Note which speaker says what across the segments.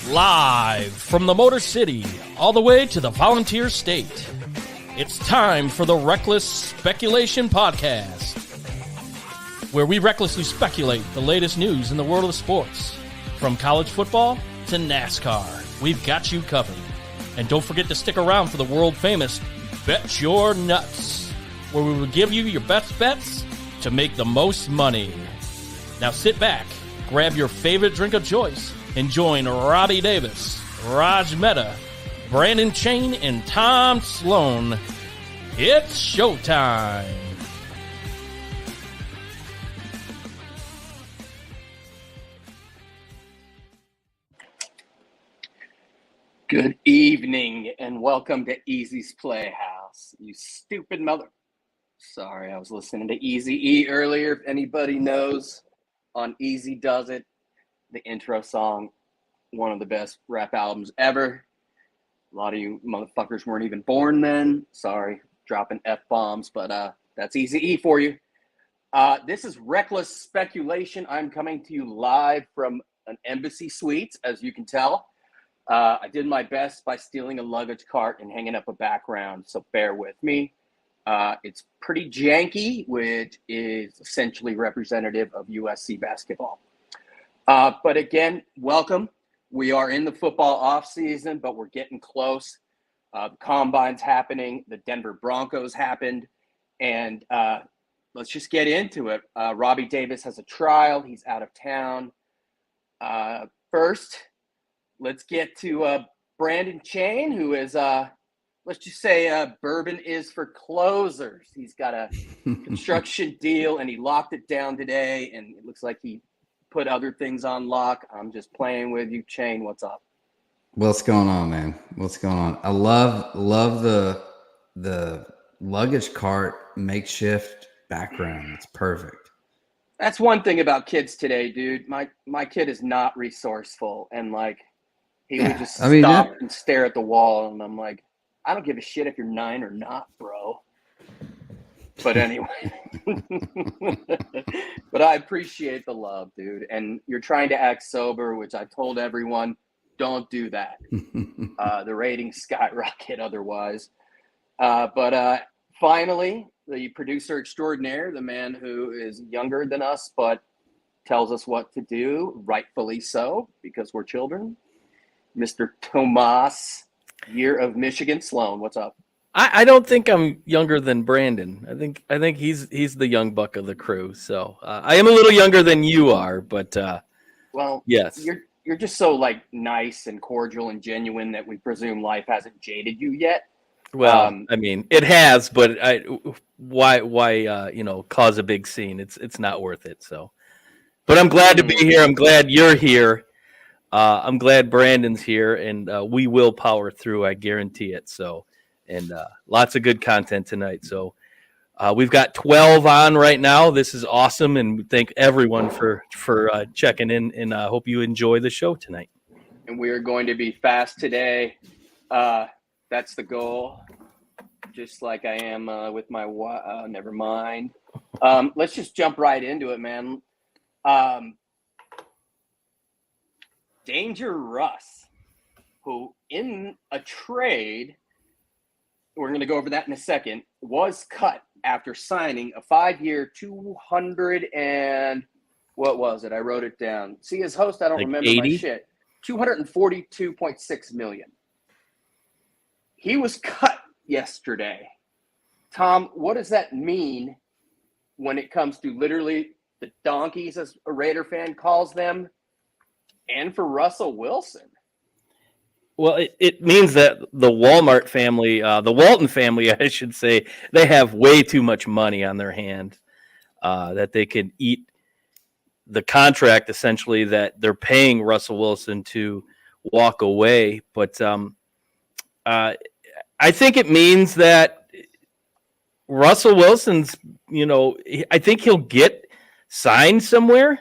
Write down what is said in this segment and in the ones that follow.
Speaker 1: Live from the Motor City, all the way to the Volunteer State. It's time for the Reckless Speculation Podcast, where we recklessly speculate the latest news in the world of sports. From college football to NASCAR, we've got you covered. And don't forget to stick around for the world-famous Bet Your Nuts, where we will give you your best bets to make the most money. Now sit back, grab your favorite drink of choice, and join Robbie Davis, Raj Mehta, Brandon Chain, and Tom Sloan. It's showtime.
Speaker 2: Good evening and welcome to Easy's Playhouse. You stupid mother. Sorry, I was listening to Easy E earlier. If anybody knows on Easy Does It, the intro song, one of the best rap albums ever. A lot of you motherfuckers weren't even born then. Sorry, dropping F-bombs, but that's Easy E for you. This is Reckless Speculation. I'm coming to you live from an embassy suite, as you can tell. I did my best by stealing a luggage cart and hanging up a background, so bear with me. It's pretty janky, which is essentially representative of USC basketball. But again, welcome. We are in the football offseason, but we're getting close. The Combine's happening. The Denver Broncos happened. And let's just get into it. Robbie Davis has a trial. He's out of town. First, let's get to Brandon Chain, who is, let's just say bourbon is for closers. He's got a construction deal, and he locked it down today, and it looks like he put other things on lock. I'm just playing with you. Chain, what's up?
Speaker 3: What's going on, man? What's going on? I love the luggage cart makeshift background. It's perfect.
Speaker 2: That's one thing about kids today, dude. My kid is not resourceful, and like he would just stop and stare at the wall, and I'm like, I don't give a shit if you're 9 or not, bro. But anyway, but I appreciate the love, dude. And you're trying to act sober, which I told everyone, don't do that. The ratings skyrocket otherwise. But finally, the producer extraordinaire, the man who is younger than us, but tells us what to do, rightfully so, because we're children, Mr. Tomas, Year of Michigan. Sloan, what's up?
Speaker 1: I don't think I'm younger than Brandon. I think he's the young buck of the crew. So I am a little younger than you are, but
Speaker 2: well,
Speaker 1: yes,
Speaker 2: you're just so like nice and cordial and genuine that we presume life hasn't jaded you yet.
Speaker 1: Well, I mean, it has, but why cause a big scene? It's not worth it. So, but I'm glad to be here. I'm glad you're here. I'm glad Brandon's here, and we will power through. I guarantee it. So. And lots of good content tonight. So we've got 12 on right now. This is awesome, and we thank everyone for checking in, and I hope you enjoy the show tonight.
Speaker 2: And we are going to be fast today. That's the goal, just like I am with my never mind. Let's just jump right into it, man. Danger Russ, who in a trade – we're going to go over that in a second, was cut after signing a 5-year, 200 and what was it? I wrote it down. See, as host, I don't remember
Speaker 1: 80?
Speaker 2: my shit. $242.6 million. He was cut yesterday. Tom, what does that mean when it comes to literally the donkeys, as a Raider fan calls them, and for Russell Wilson?
Speaker 1: Well, it means that the Walton family, I should say, they have way too much money on their hand that they can eat the contract, essentially, that they're paying Russell Wilson to walk away. But I think it means that Russell Wilson's, I think he'll get signed somewhere.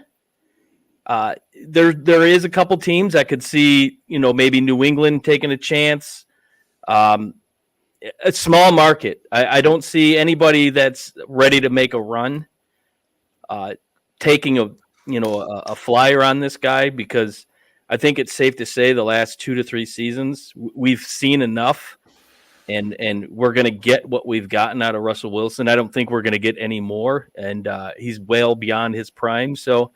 Speaker 1: There is a couple teams I could see, maybe New England taking a chance. A small market. I don't see anybody that's ready to make a run taking a flyer on this guy, because I think it's safe to say the last 2 to 3 seasons we've seen enough, and we're going to get what we've gotten out of Russell Wilson. I don't think we're going to get any more, and he's well beyond his prime. So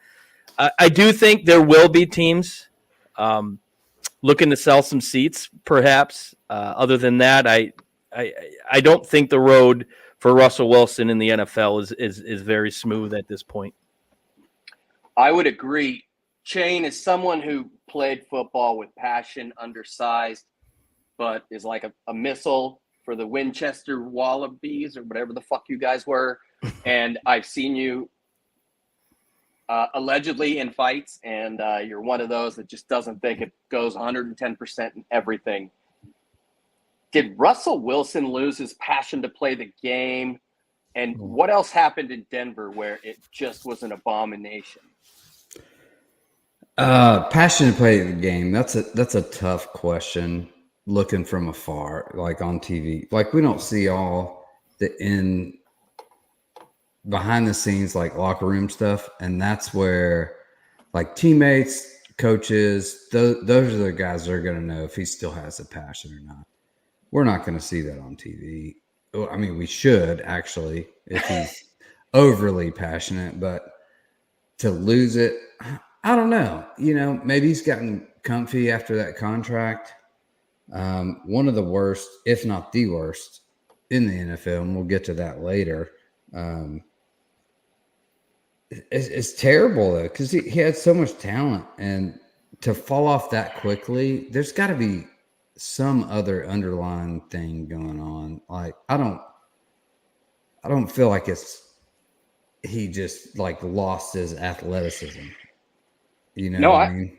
Speaker 1: I do think there will be teams looking to sell some seats, perhaps. Other than that, I don't think the road for Russell Wilson in the NFL is very smooth at this point.
Speaker 2: I would agree. Shane is someone who played football with passion, undersized, but is like a missile for the Winchester Wallabies or whatever the fuck you guys were. And I've seen you allegedly in fights, and you're one of those that just doesn't think it goes 110% in everything. Did Russell Wilson lose his passion to play the game? And what else happened in Denver where it just was an abomination?
Speaker 3: Passion to play the game. That's a tough question. Looking from afar, like on TV, like we don't see all the behind the scenes, like locker room stuff, and that's where, like teammates, coaches, those are the guys that are going to know if he still has a passion or not. We're not going to see that on TV. I mean, we should actually if he's overly passionate, but to lose it, I don't know. Maybe he's gotten comfy after that contract. One of the worst, if not the worst, in the NFL, and we'll get to that later. It's terrible, though, because he had so much talent, and to fall off that quickly, there's got to be some other underlying thing going on. Like, I don't feel like he just like lost his athleticism.
Speaker 2: No,
Speaker 3: what I mean?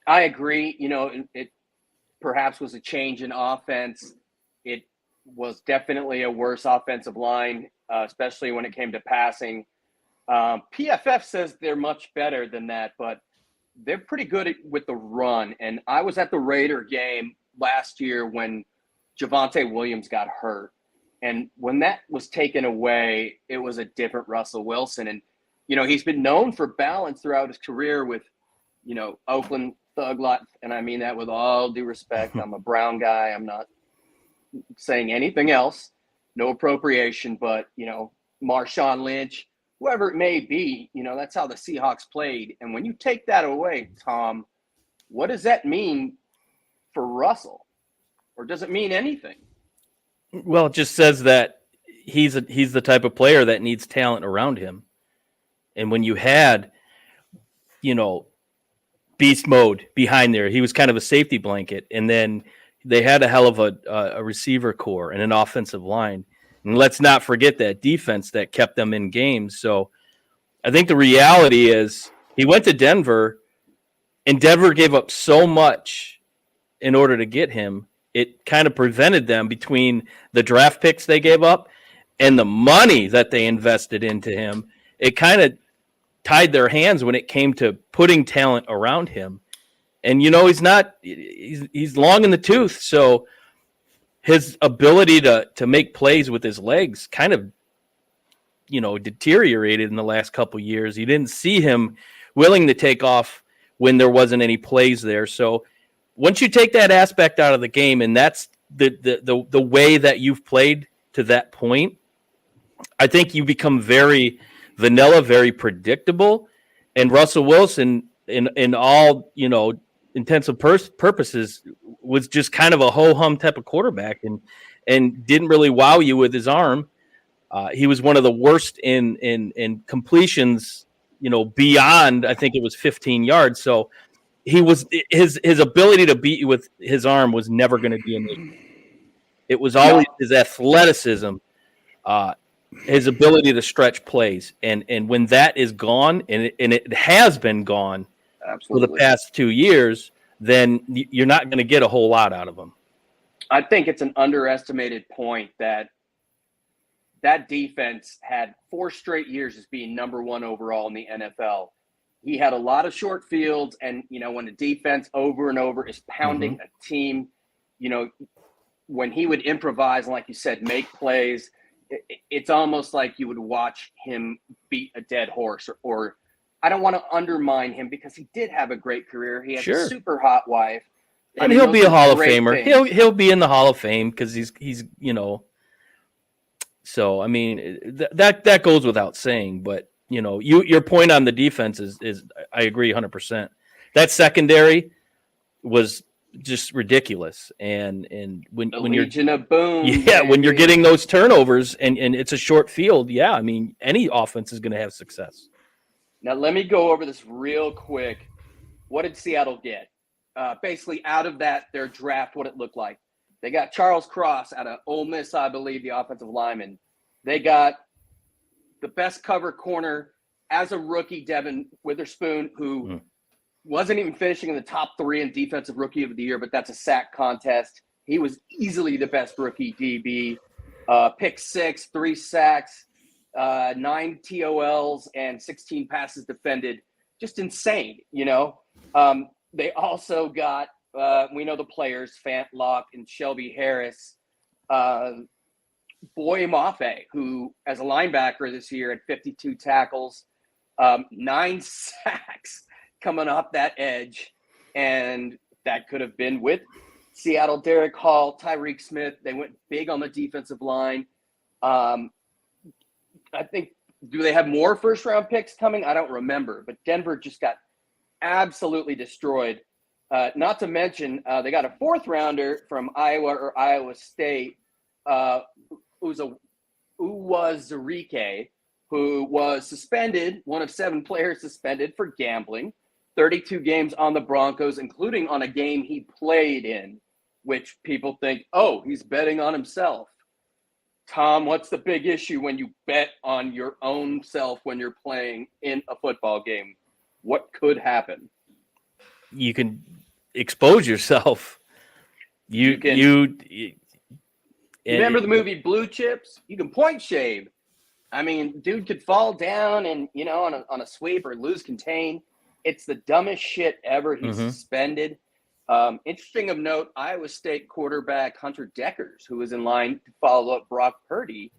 Speaker 2: I agree. It perhaps was a change in offense. It was definitely a worse offensive line, especially when it came to passing. PFF says they're much better than that, but they're pretty good with the run. And I was at the Raider game last year when Javonte Williams got hurt. And when that was taken away, it was a different Russell Wilson. And, he's been known for balance throughout his career with, Oakland thug life. And I mean that with all due respect. I'm a Brown guy. I'm not saying anything else. No appropriation, but, Marshawn Lynch, whoever it may be, that's how the Seahawks played. And when you take that away, Tom, what does that mean for Russell? Or does it mean anything?
Speaker 1: Well, it just says that he's the type of player that needs talent around him. And when you had, beast mode behind there, he was kind of a safety blanket. And then they had a hell of a receiver core and an offensive line. And let's not forget that defense that kept them in games. So I think the reality is he went to Denver, and Denver gave up so much in order to get him. It kind of prevented them between the draft picks they gave up and the money that they invested into him. It kind of tied their hands when it came to putting talent around him. And, he's long in the tooth. So his ability to make plays with his legs kind of, deteriorated in the last couple of years. You didn't see him willing to take off when there wasn't any plays there. So once you take that aspect out of the game, and that's the way that you've played to that point, I think you become very vanilla, very predictable. And Russell Wilson, in all intents and purposes, was just kind of a ho-hum type of quarterback, and didn't really wow you with his arm. He was one of the worst in completions, beyond, I think it was 15 yards. So he was his ability to beat you with his arm was never going to be an issue. It was always his athleticism, his ability to stretch plays, and when that is gone, and it has been gone
Speaker 2: Absolutely.
Speaker 1: for the past 2 years, then you're not going to get a whole lot out of him.
Speaker 2: I think it's an underestimated point that defense had 4 straight years as being number 1 overall in the NFL. He had a lot of short fields, and, when the defense over and over is pounding a team, when he would improvise and, like you said, make plays, it's almost like you would watch him beat a dead horse or I don't want to undermine him because he did have a great career. He has
Speaker 1: Sure.
Speaker 2: a super hot wife.
Speaker 1: And he'll be a Hall of Famer.
Speaker 2: Things.
Speaker 1: He'll be in the Hall of Fame because he's you know. So I mean that goes without saying. But you know, your point on the defense is I agree 100%. That secondary was just ridiculous. And when you're
Speaker 2: Legion of Boom,
Speaker 1: when you're getting those turnovers and it's a short field, I mean any offense is going to have success.
Speaker 2: Now let me go over this real quick. What did Seattle get? Basically, out of that, their draft, what it looked like. They got Charles Cross out of Ole Miss, I believe, the offensive lineman. They got the best cover corner as a rookie, Devin Witherspoon, who wasn't even finishing in the top 3 in Defensive Rookie of the Year, but that's a sack contest. He was easily the best rookie DB. Pick 6, 3 sacks, 9 TOLs, and 16 passes defended. Just insane, you know. They also got, we know the players, Fant Locke and Shelby Harris. Boye Mafe, who as a linebacker this year had 52 tackles, 9 sacks coming off that edge. And that could have been with Seattle. Derek Hall, Tyreek Smith. They went big on the defensive line. I think, do they have more first-round picks coming? I don't remember. But Denver just got absolutely destroyed. Not to mention, they got a 4th-rounder from Iowa or Iowa State, Uwazurike, who was suspended, one of 7 players suspended for gambling, 32 games on the Broncos, including on a game he played in, which people think, oh, he's betting on himself. Tom, what's the big issue when you bet on your own self when you're playing in a football game? What could happen?
Speaker 1: You can expose yourself. You
Speaker 2: remember the movie Blue Chips? You can point shave. I mean, dude could fall down and, you know, on a sweep or lose contain. It's the dumbest shit ever. He's suspended. Interesting of note, Iowa State quarterback Hunter Deckers, who was in line to follow up Brock Purdy,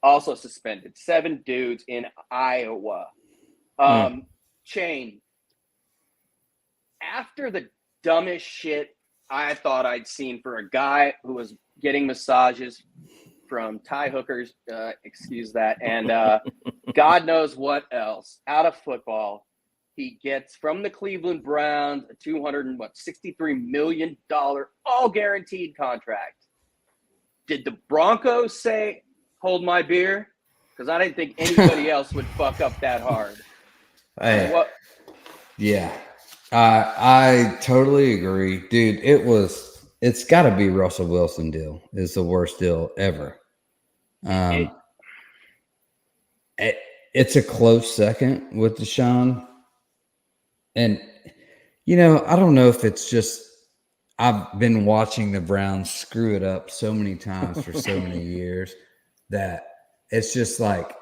Speaker 2: also suspended. 7 dudes in Iowa. Chain. After the dumbest shit I thought I'd seen for a guy who was getting massages from Thai hookers, excuse that, and God knows what else, out of football, he gets from the Cleveland Browns a $263 million all guaranteed contract. Did the Broncos say, hold my beer? Because I didn't think anybody else would fuck up that hard.
Speaker 3: Yeah. I totally agree. Dude, it's got to be Russell Wilson deal. It's the worst deal ever. It's a close second with Deshaun. And, you know, I don't know if it's just I've been watching the Browns screw it up so many times for so many years that it's just like,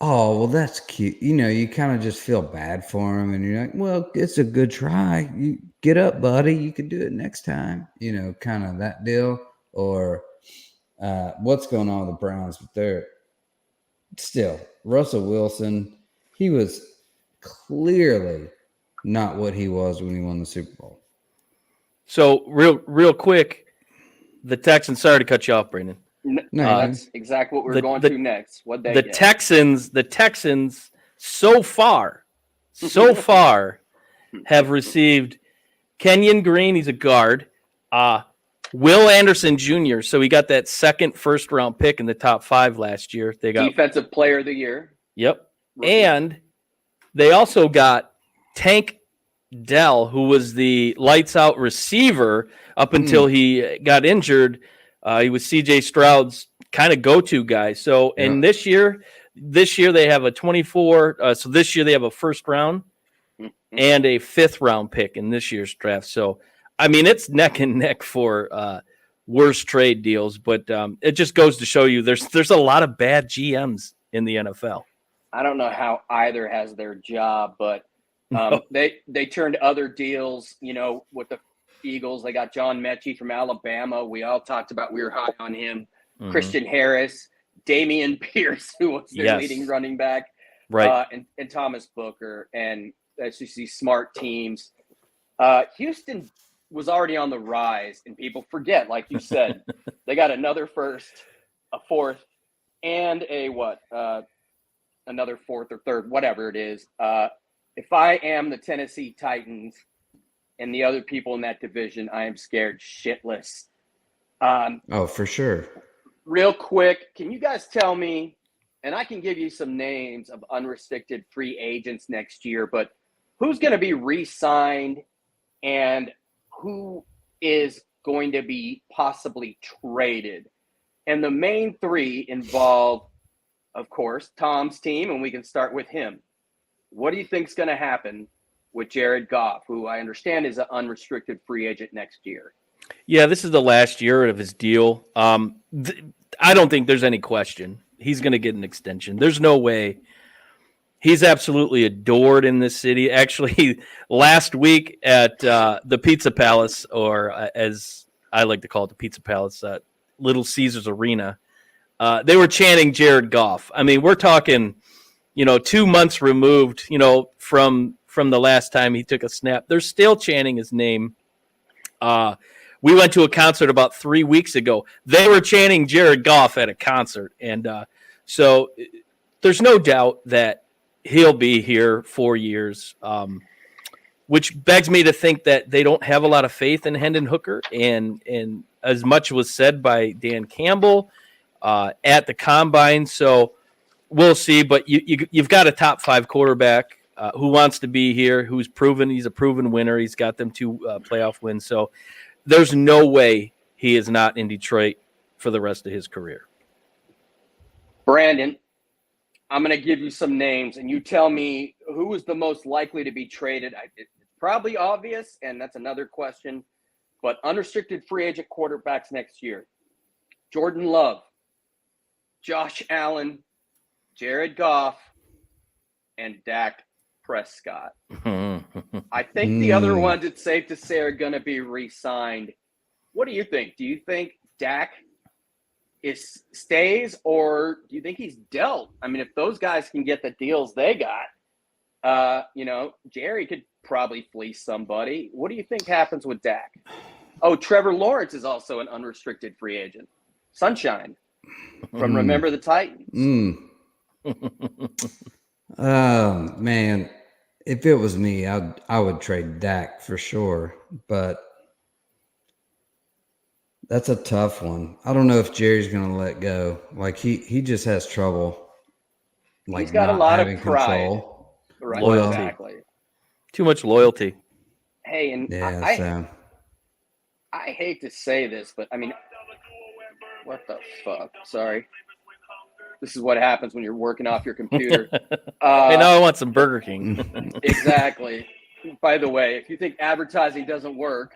Speaker 3: oh, well, that's cute. You know, you kind of just feel bad for him. And you're like, well, it's a good try. You get up, buddy. You can do it next time. You know, kind of that deal. Or what's going on with the Browns? But they're still, Russell Wilson, he was clearly not what he was when he won the Super Bowl.
Speaker 1: So real quick, the Texans, sorry to cut you off, Brandon.
Speaker 2: No, that's exactly what we're going to next. What they get.
Speaker 1: The Texans so far have received Kenyon Green, he's a guard, Will Anderson Jr., so he got that second first-round pick in the top 5 last year. They got
Speaker 2: Defensive Player of the Year.
Speaker 1: Yep. And they also got Tank Dell, who was the lights-out receiver up until he got injured. He was C.J. Stroud's kind of go-to guy. So, and this year they have a 24. So this year they have a first round and a 5th round pick in this year's draft. So, I mean, it's neck and neck for worst trade deals. But it just goes to show you there's a lot of bad GMs in the NFL.
Speaker 2: I don't know how either has their job, but they turned other deals, you know, with the Eagles. They got John Mechie from Alabama. We all talked about, we were high on him. Christian Harris, Damian Pierce, who was their leading running back.
Speaker 1: right?
Speaker 2: And Thomas Booker, and that's just these smart teams. Houston was already on the rise, and people forget, like you said, they got another first, a fourth, and another fourth or third, whatever it is. If I am the Tennessee Titans and the other people in that division, I am scared shitless.
Speaker 3: Oh, for sure.
Speaker 2: Real quick, can you guys tell me, and I can give you some names of unrestricted free agents next year, but who's going to be re-signed and who is going to be possibly traded? And the main three involve, of course, Tom's team, and we can start with him. What do you think is going to happen with Jared Goff, who I understand is an unrestricted free agent next year?
Speaker 1: Yeah, this is the last year of his deal. I don't think there's any question he's going to get an extension. There's no way. He's absolutely adored in this city. Actually, last week at the Pizza Palace, or as I like to call it, the Pizza Palace, Little Caesars Arena, they were chanting Jared Goff. I mean, we're talking, 2 months removed, from the last time he took a snap. They're still chanting his name. We went to a concert about 3 weeks ago. They were chanting Jared Goff at a concert. And so there's no doubt that he'll be here 4 years, which begs me to think that they don't have a lot of faith in Hendon Hooker. And as much was said by Dan Campbell at the Combine. So we'll see. But you've got a top 5 quarterback who wants to be here, who's proven he's a proven winner. He's got them 2 playoff wins. So there's no way he is not in Detroit for the rest of his career.
Speaker 2: Brandon, I'm going to give you some names, and you tell me who is the most likely to be traded. It's probably obvious, and that's another question, but unrestricted free agent quarterbacks next year. Jordan Love, Josh Allen, Jared Goff, and Dak Prescott. I think the other ones, it's safe to say, are going to be re-signed. What do you think? Do you think Dak stays, or do you think he's dealt? I mean, if those guys can get the deals they got, Jerry could probably fleece somebody. What do you think happens with Dak? Oh, Trevor Lawrence is also an unrestricted free agent. Sunshine from Remember the Titans.
Speaker 3: Man, if it was me, I would trade Dak for sure, but that's a tough one. I don't know if Jerry's going to let go. Like he just has trouble. Like
Speaker 2: he's got a lot of pride.
Speaker 3: Control.
Speaker 2: Right,
Speaker 1: loyalty.
Speaker 2: exactly.
Speaker 1: Too much loyalty.
Speaker 2: Hey, and
Speaker 3: yeah,
Speaker 2: I hate to say this, but I mean, what the fuck? Sorry. This is what happens when you're working off your computer.
Speaker 1: Hey, now I want some Burger King.
Speaker 2: Exactly. By the way, if you think advertising doesn't work,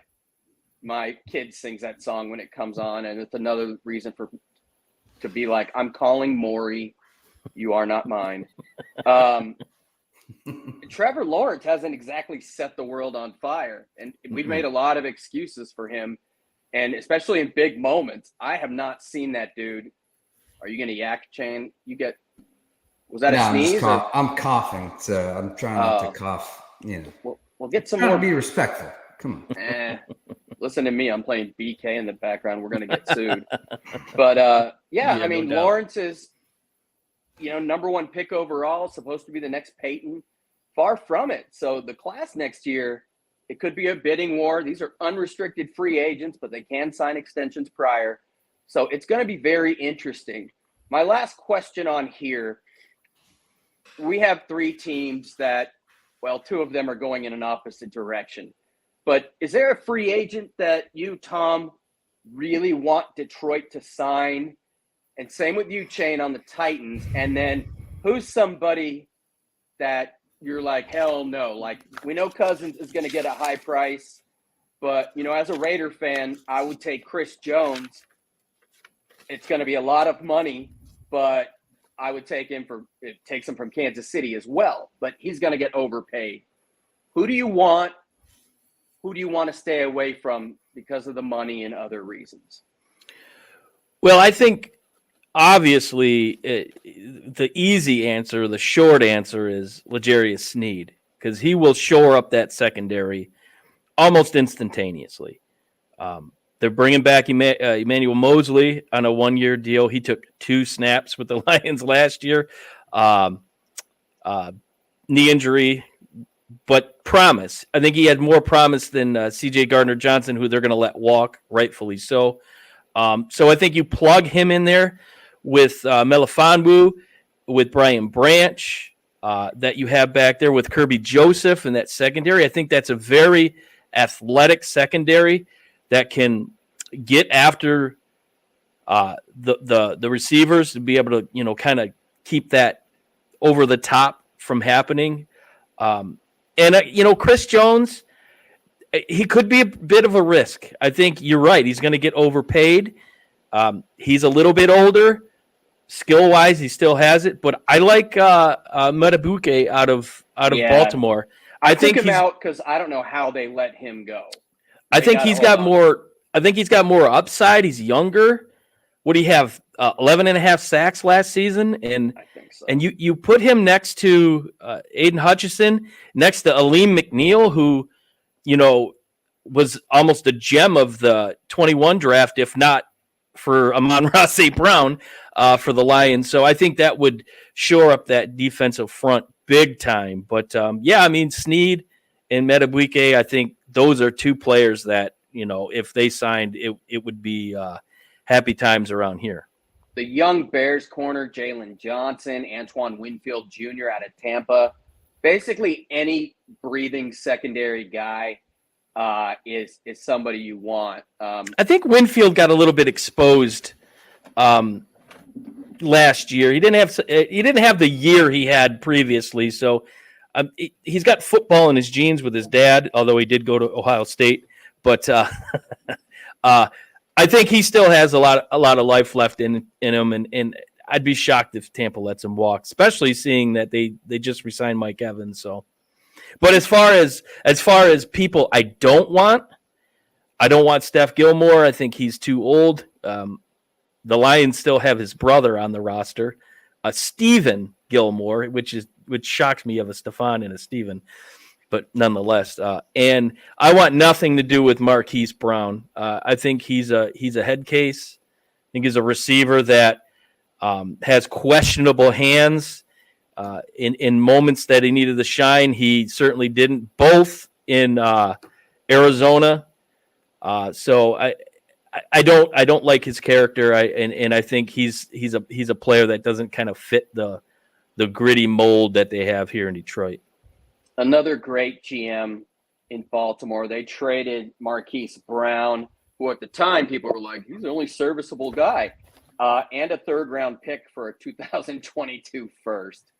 Speaker 2: my kid sings that song when it comes on, and it's another reason to be like, I'm calling Maury. You are not mine. Trevor Lawrence hasn't exactly set the world on fire, and we've made a lot of excuses for him, and especially in big moments. I have not seen that dude. Are you going to yak chain? Was that a sneeze?
Speaker 3: I'm coughing, so I'm trying not to cough.
Speaker 2: We'll get some
Speaker 3: more.
Speaker 2: more.
Speaker 3: Be respectful. Come on.
Speaker 2: Listen to me. I'm playing BK in the background. We're going to get sued. But I mean,
Speaker 1: no doubt.
Speaker 2: Lawrence is, number 1 pick overall, supposed to be the next Peyton. Far from it. So the class next year, it could be a bidding war. These are unrestricted free agents, but they can sign extensions prior. So it's going to be very interesting. My last question on here, we have 3 teams that, 2 of them are going in an opposite direction. But is there a free agent that you, Tom, really want Detroit to sign? And same with you, Chain, on the Titans. And then who's somebody that you're like, hell no. Like, we know Cousins is going to get a high price. But, as a Raider fan, I would take Chris Jones. It's going to be a lot of money, but I would take him it takes him from Kansas City as well, but he's going to get overpaid. Who do you want? Who do you want to stay away from because of the money and other reasons?
Speaker 1: Well, I think obviously, the easy answer, the short answer is L'Jarius Sneed, because he will shore up that secondary almost instantaneously. They're bringing back Emmanuel Mosley on a 1-year deal. He took 2 snaps with the Lions last year. Knee injury, but promise. I think he had more promise than C.J. Gardner-Johnson, who they're going to let walk, rightfully so. So I think you plug him in there with Melifonwu, with Brian Branch, that you have back there with Kirby Joseph in that secondary. I think that's a very athletic secondary that can get after the receivers to be able to, kind of keep that over the top from happening. Chris Jones, he could be a bit of a risk. I think you're right. He's going to get overpaid. He's a little bit older. Skill-wise, he still has it. But I like Metabuke out of Baltimore.
Speaker 2: I think him out because I don't know how they let him go.
Speaker 1: I think he's got more upside. He's younger. What do you have? 11 and a half sacks last season, and
Speaker 2: I think so.
Speaker 1: And you put him next to Aiden Hutchinson, next to Aleem McNeil, who was almost a gem of the 21 draft, if not for Amon-Ra St. Brown for the Lions. So I think that would shore up that defensive front big time. But Sneed and Metabuike, I think those are 2 players that, if they signed, it would be happy times around here.
Speaker 2: The young Bears corner, Jalen Johnson, Antoine Winfield Jr. out of Tampa. Basically, any breathing secondary guy is somebody you want.
Speaker 1: I think Winfield got a little bit exposed last year. He didn't have the year he had previously. So he's got football in his genes with his dad, although he did go to Ohio State. But I think he still has a lot of life left in him, and I'd be shocked if Tampa lets him walk, especially seeing that they just re-signed Mike Evans. So, but as far as people I don't want Steph Gilmore. I think he's too old. The Lions still have his brother on the roster, Stephen Gilmore, which shocked me of a Stephon and a Stephen. But nonetheless, and I want nothing to do with Marquise Brown. I think he's a head case. I think he's a receiver that has questionable hands. In moments that he needed to shine, he certainly didn't. Both in Arizona. So I don't like his character. I think he's a player that doesn't kind of fit the gritty mold that they have here in Detroit.
Speaker 2: Another great GM in Baltimore. They traded Marquise Brown, who at the time people were like, he's the only serviceable guy, and a 3rd-round pick for a 2022 first.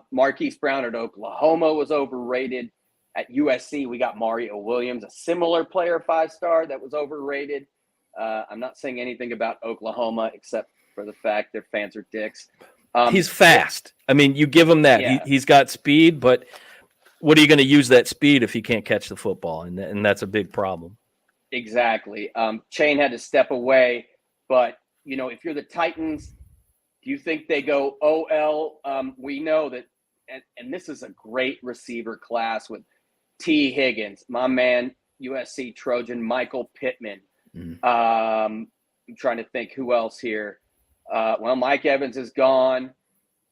Speaker 2: Marquise Brown at Oklahoma was overrated. At USC, we got Mario Williams, a similar player, 5-star, that was overrated. I'm not saying anything about Oklahoma except for the fact their fans are dicks.
Speaker 1: He's fast. I mean, you give him that. Yeah. He's got speed, but what are you going to use that speed if you can't catch the football? And that's a big problem.
Speaker 2: Exactly. Chain had to step away. But, if you're the Titans, do you think they go OL? We know that, and this is a great receiver class with T. Higgins, my man, USC Trojan, Michael Pittman. I'm trying to think who else here. Mike Evans is gone.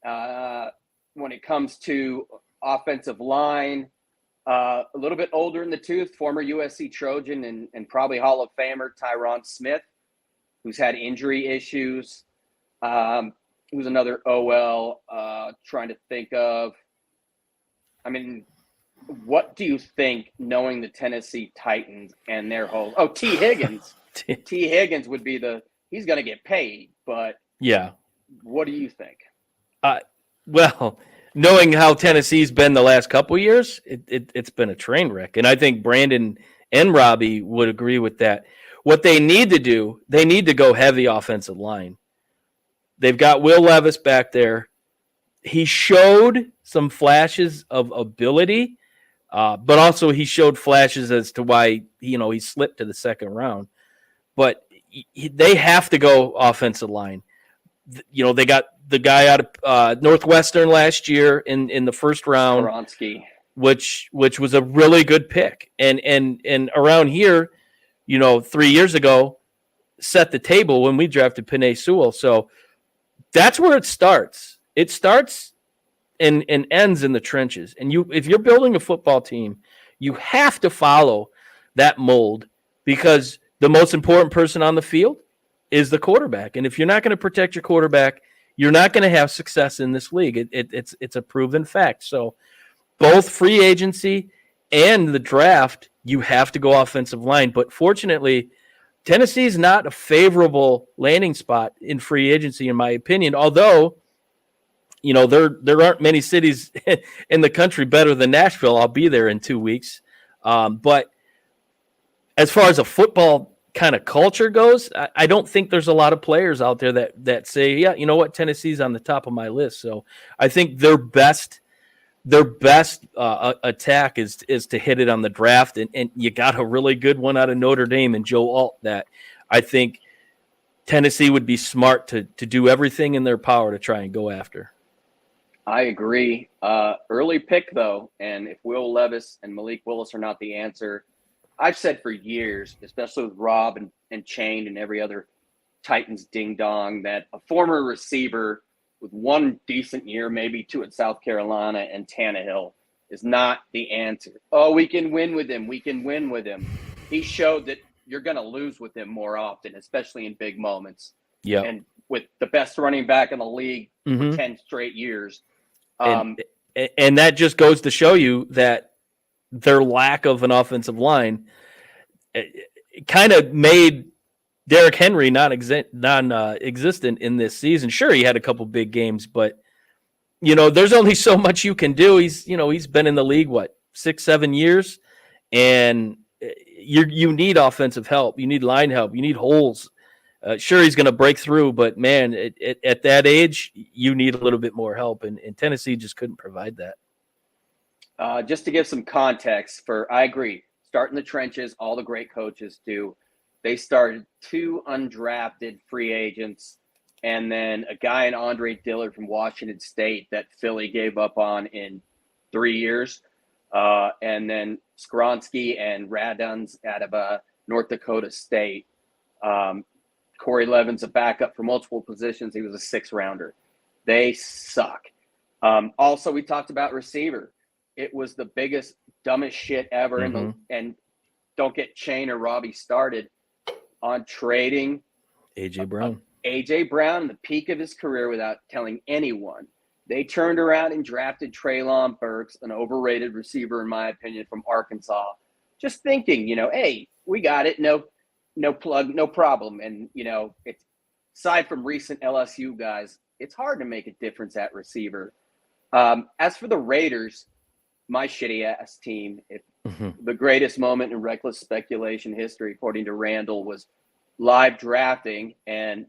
Speaker 2: When it comes to offensive line, a little bit older in the tooth, former USC Trojan and probably Hall of Famer Tyron Smith, who's had injury issues. Who's another OL? Trying to think of. I mean, what do you think, knowing the Tennessee Titans and their whole – T. Higgins. T. Higgins would be he's going to get paid, but
Speaker 1: yeah.
Speaker 2: What do you think?
Speaker 1: Well, knowing how Tennessee's been the last couple of years, it's been a train wreck. And I think Brandon and Robbie would agree with that. What they need to do, they need to go heavy offensive line. They've got Will Levis back there. He showed some flashes of ability, but also he showed flashes as to why, he slipped to the second round. But they have to go offensive line. they got the guy out of Northwestern last year in the first round,
Speaker 2: Skronsky,
Speaker 1: which was a really good pick. And around here, 3 years ago, set the table when we drafted Penei Sewell. So that's where it starts. It starts and ends in the trenches. And if you're building a football team, you have to follow that mold, because the most important person on the field is the quarterback. And if you're not going to protect your quarterback, you're not going to have success in this league. It's a proven fact. So both free agency and the draft, you have to go offensive line. But fortunately, Tennessee's not a favorable landing spot in free agency, in my opinion, although there aren't many cities in the country better than Nashville. I'll be there in 2 weeks. But as far as a football kind of culture goes, I don't think there's a lot of players out there that say, yeah, you know what, Tennessee's on the top of my list. So I think their best attack is to hit it on the draft. And you got a really good one out of Notre Dame and Joe Alt that I think Tennessee would be smart to do everything in their power to try and go after.
Speaker 2: I agree. Early pick, though, and if Will Levis and Malik Willis are not the answer, I've said for years, especially with Rob and Chain and every other Titans ding-dong, that a former receiver with one decent year, maybe two at South Carolina and Tannehill, is not the answer. Oh, we can win with him. We can win with him. He showed that you're going to lose with him more often, especially in big moments.
Speaker 1: Yeah.
Speaker 2: And with the best running back in the league for 10 straight years.
Speaker 1: And that just goes to show you that their lack of an offensive line kind of made Derrick Henry non-existent in this season. Sure, he had a couple big games, but there's only so much you can do. He's been in the league 6-7 years, and you need offensive help. You need line help. You need holes. Sure, he's going to break through, but man, at that age, you need a little bit more help, and Tennessee just couldn't provide that.
Speaker 2: Just to give some context I agree, start in the trenches, all the great coaches do. They started 2 undrafted free agents and then a guy in Andre Dillard from Washington State that Philly gave up on in 3 years. And then Skronsky and Raduns out of North Dakota State. Corey Levin's a backup for multiple positions. He was a 6-rounder. They suck. Also, we talked about receiver. It was the biggest, dumbest shit ever. And don't get Chain or Robbie started on trading
Speaker 1: A.J. Brown.
Speaker 2: A.J. Brown, the peak of his career, without telling anyone. They turned around and drafted Treylon Burks, an overrated receiver, in my opinion, from Arkansas. Just thinking, hey, we got it. No plug, no problem. And, it's aside from recent LSU guys, it's hard to make a difference at receiver. As for the Raiders, my shitty ass team, the greatest moment in reckless speculation history, according to Randall, was live drafting and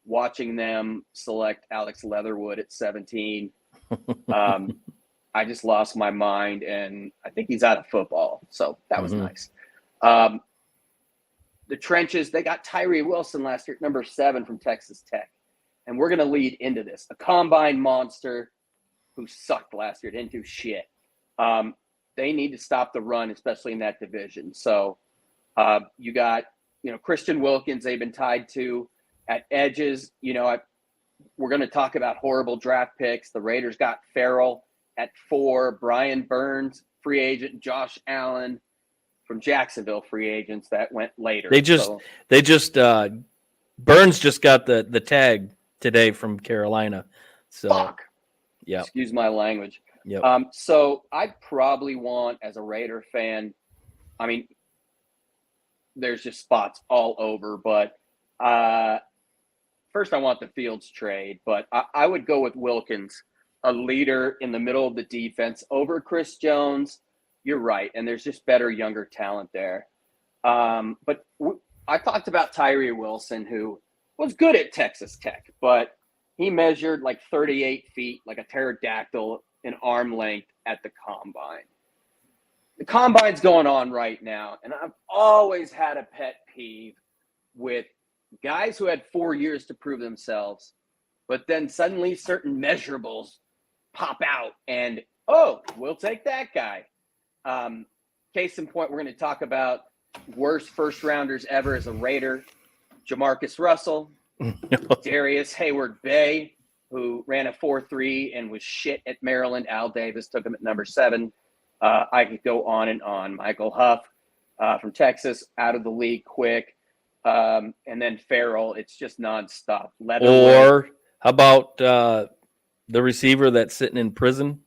Speaker 2: watching them select Alex Leatherwood at 17. I just lost my mind, and I think he's out of football. So that was nice. The trenches, they got Tyree Wilson last year, number 7 from Texas Tech. And we're going to lead into this. A combine monster who sucked last year, didn't do shit. They need to stop the run, especially in that division. So you got, Christian Wilkins, they've been tied to at edges. We're going to talk about horrible draft picks. The Raiders got Farrell at 4, Brian Burns, free agent, Josh Allen from Jacksonville, free agents that went later.
Speaker 1: Burns just got the tag today from Carolina. So,
Speaker 2: fuck.
Speaker 1: Yeah.
Speaker 2: Excuse my language.
Speaker 1: Yep.
Speaker 2: So I probably want, as a Raider fan, there's just spots all over, but first I want the Fields trade, but I would go with Wilkins, a leader in the middle of the defense, over Chris Jones. You're right, and there's just better, younger talent there. But I talked about Tyree Wilson, who was good at Texas Tech, but he measured 38 feet, like a pterodactyl, in arm length at the combine. The combine's going on right now, and I've always had a pet peeve with guys who had 4 years to prove themselves but then suddenly certain measurables pop out and, oh, we'll take that guy. Case in point, we're going to talk about worst first rounders ever as a Raider. Jamarcus Russell, Darius Hayward-Bay, who ran a 4.3 and was shit at Maryland. Al Davis took him at number 7. I could go on and on. Michael Huff from Texas, out of the league quick. And then Farrell, it's just nonstop.
Speaker 1: Or how about the receiver that's sitting in prison?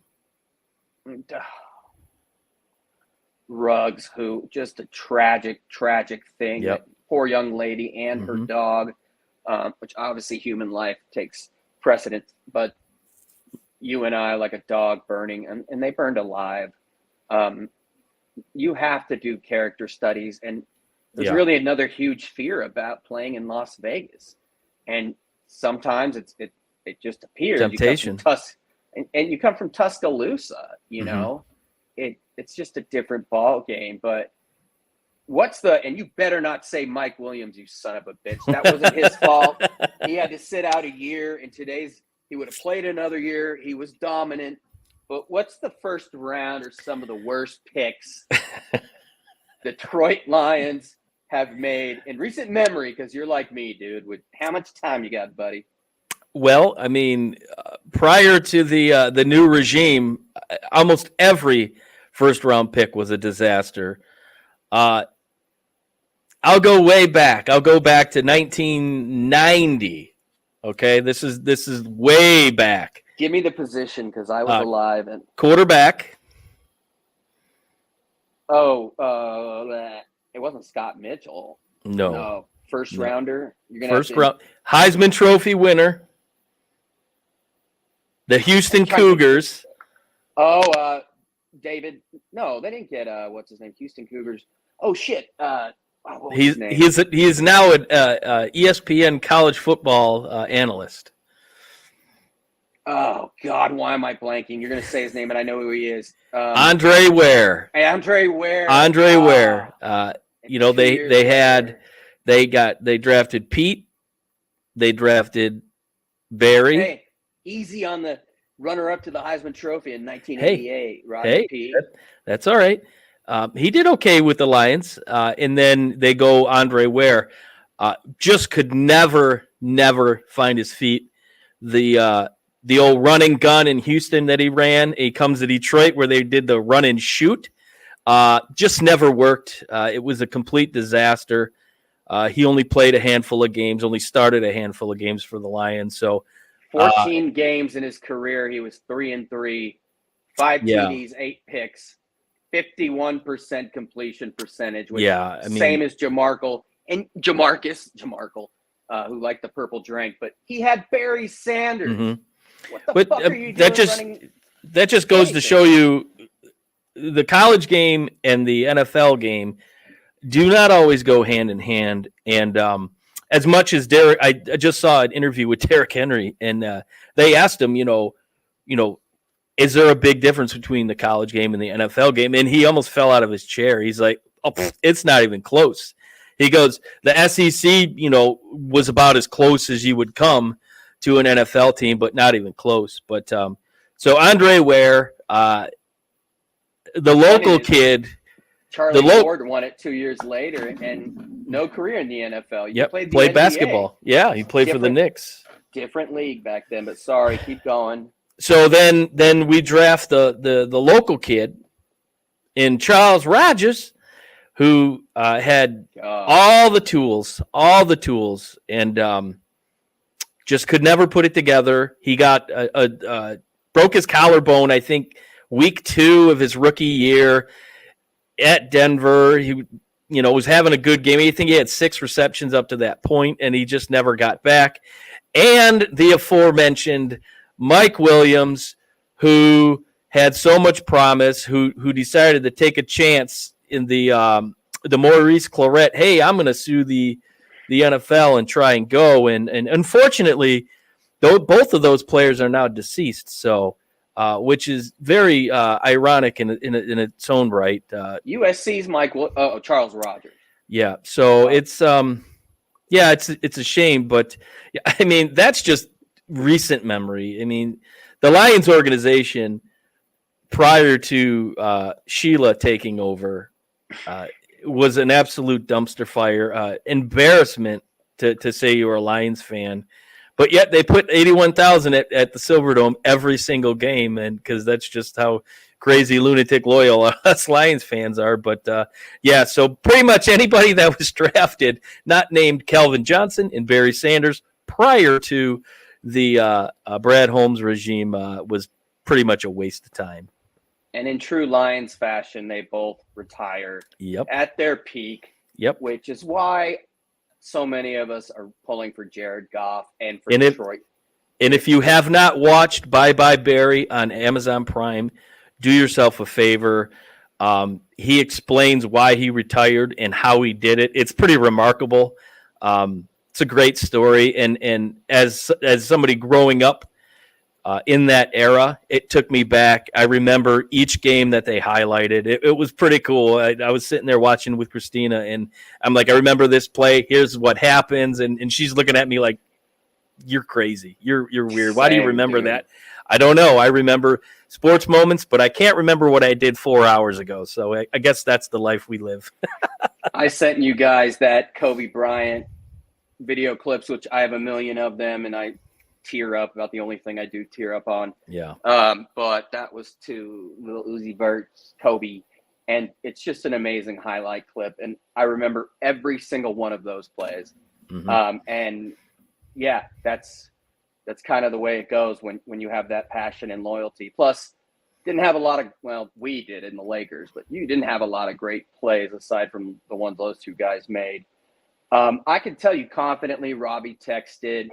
Speaker 2: Ruggs, who just a tragic thing.
Speaker 1: Yep.
Speaker 2: Poor young lady and her dog, which obviously human life takes precedence. But you and I, like a dog burning, and they burned alive. You have to do character studies, and there's really another huge fear about playing in Las Vegas. And sometimes it just appears.
Speaker 1: Temptation.
Speaker 2: And you come from Tuscaloosa, you know, it's just a different ball game. But and you better not say Mike Williams, you son of a bitch. That wasn't his fault. He had to sit out a year, and he would have played another year. He was dominant. But what's the first round or some of the worst picks Detroit Lions have made in recent memory? Because you're like me, dude. With how much time you got, buddy?
Speaker 1: Well, I mean, prior to the new regime, almost every first round pick was a disaster. I'll go way back. I'll go back to 1990. Okay, this is way back.
Speaker 2: Give me the position because I was alive. And
Speaker 1: quarterback.
Speaker 2: It wasn't Scott Mitchell.
Speaker 1: No.
Speaker 2: First rounder. You're gonna
Speaker 1: first round Heisman Trophy winner. The Houston Cougars.
Speaker 2: David. No, they didn't get what's his name? Houston Cougars. Oh shit.
Speaker 1: He is now an ESPN college football analyst.
Speaker 2: Oh God, why am I blanking? You're gonna say his name, and I know who he is.
Speaker 1: Andre Ware.
Speaker 2: Andre Ware.
Speaker 1: You know, they drafted Pete. They drafted Barry.
Speaker 2: Hey, easy on the runner-up to the Heisman Trophy in 1988. Pete.
Speaker 1: That's all right. He did okay with the Lions, and then they go Andre Ware. Just could never find his feet. The old running gun in Houston that he ran. He comes to Detroit where they did the run and shoot. Just never worked. It was a complete disaster. He only played a handful of games, only started a handful of games for the Lions. So
Speaker 2: 14 games in his career, he was 3-3, 5 TDs, 8 picks, 51% completion percentage, which same as Jamarcus, who liked the purple drink, but he had Barry Sanders. What the fuck are you doing?
Speaker 1: That just goes to show you the college game and the NFL game do not always go hand in hand. And as much as Derek, I just saw an interview with Derrick Henry, and they asked him, is there a big difference between the college game and the NFL game? And he almost fell out of his chair. He's like, it's not even close. He goes, the SEC, was about as close as you would come to an NFL team, but not even close. But so Andre Ware, the local kid,
Speaker 2: Charlie Ward won it 2 years later, and no career in the NFL.
Speaker 1: Played basketball. Yeah, he played for the Knicks.
Speaker 2: Different league back then, but sorry, keep going.
Speaker 1: So then we draft the local kid in Charles Rogers, who had all the tools, and just could never put it together. He got broke his collarbone, I think, week 2 of his rookie year at Denver. He, was having a good game. I think he had 6 receptions up to that point, and he just never got back. And the aforementioned Mike Williams, who had so much promise, who decided to take a chance in the Maurice Clarett. Hey, I'm going to sue the NFL and try and go. And unfortunately, both of those players are now deceased. So, which is very ironic in its own right.
Speaker 2: USC's Charles Rogers.
Speaker 1: Yeah. So it's a shame, but I mean, that's just recent memory. I mean, the Lions organization prior to Sheila taking over was an absolute dumpster fire, embarrassment to say you were a Lions fan. But yet they put 81,000 at the Silverdome every single game, and because that's just how crazy lunatic loyal us Lions fans are. But yeah, so pretty much anybody that was drafted, not named Calvin Johnson and Barry Sanders prior to the Brad Holmes regime was pretty much a waste of time.
Speaker 2: And in true Lions fashion, they both retired at their peak, which is why so many of us are pulling for Jared Goff and for Detroit.
Speaker 1: And if you have not watched Bye Bye Barry on Amazon Prime, do yourself a favor. He explains why he retired and how he did it. It's pretty remarkable. It's a great story. And as somebody growing up in that era, it took me back. I remember each game that they highlighted. It was pretty cool. I was sitting there watching with Christina, and I'm like, I remember this play. Here's what happens. And she's looking at me like, you're crazy. You're weird. Why do you remember that? I don't know. I remember sports moments, but I can't remember what I did 4 hours ago. So I guess that's the life we live.
Speaker 2: I sent you guys that Kobe Bryant video clips, which I have a million of them, and I tear up about the only thing I do tear up on.
Speaker 1: Yeah.
Speaker 2: But that was to Lil Uzi Vert's Kobe, and it's just an amazing highlight clip. And I remember every single one of those plays.
Speaker 1: Mm-hmm.
Speaker 2: And yeah, that's kind of the way it goes when you have that passion and loyalty. Plus, didn't have a lot of, well, we did in the Lakers, but you didn't have a lot of great plays aside from the ones those two guys made. I can tell you confidently, Robbie texted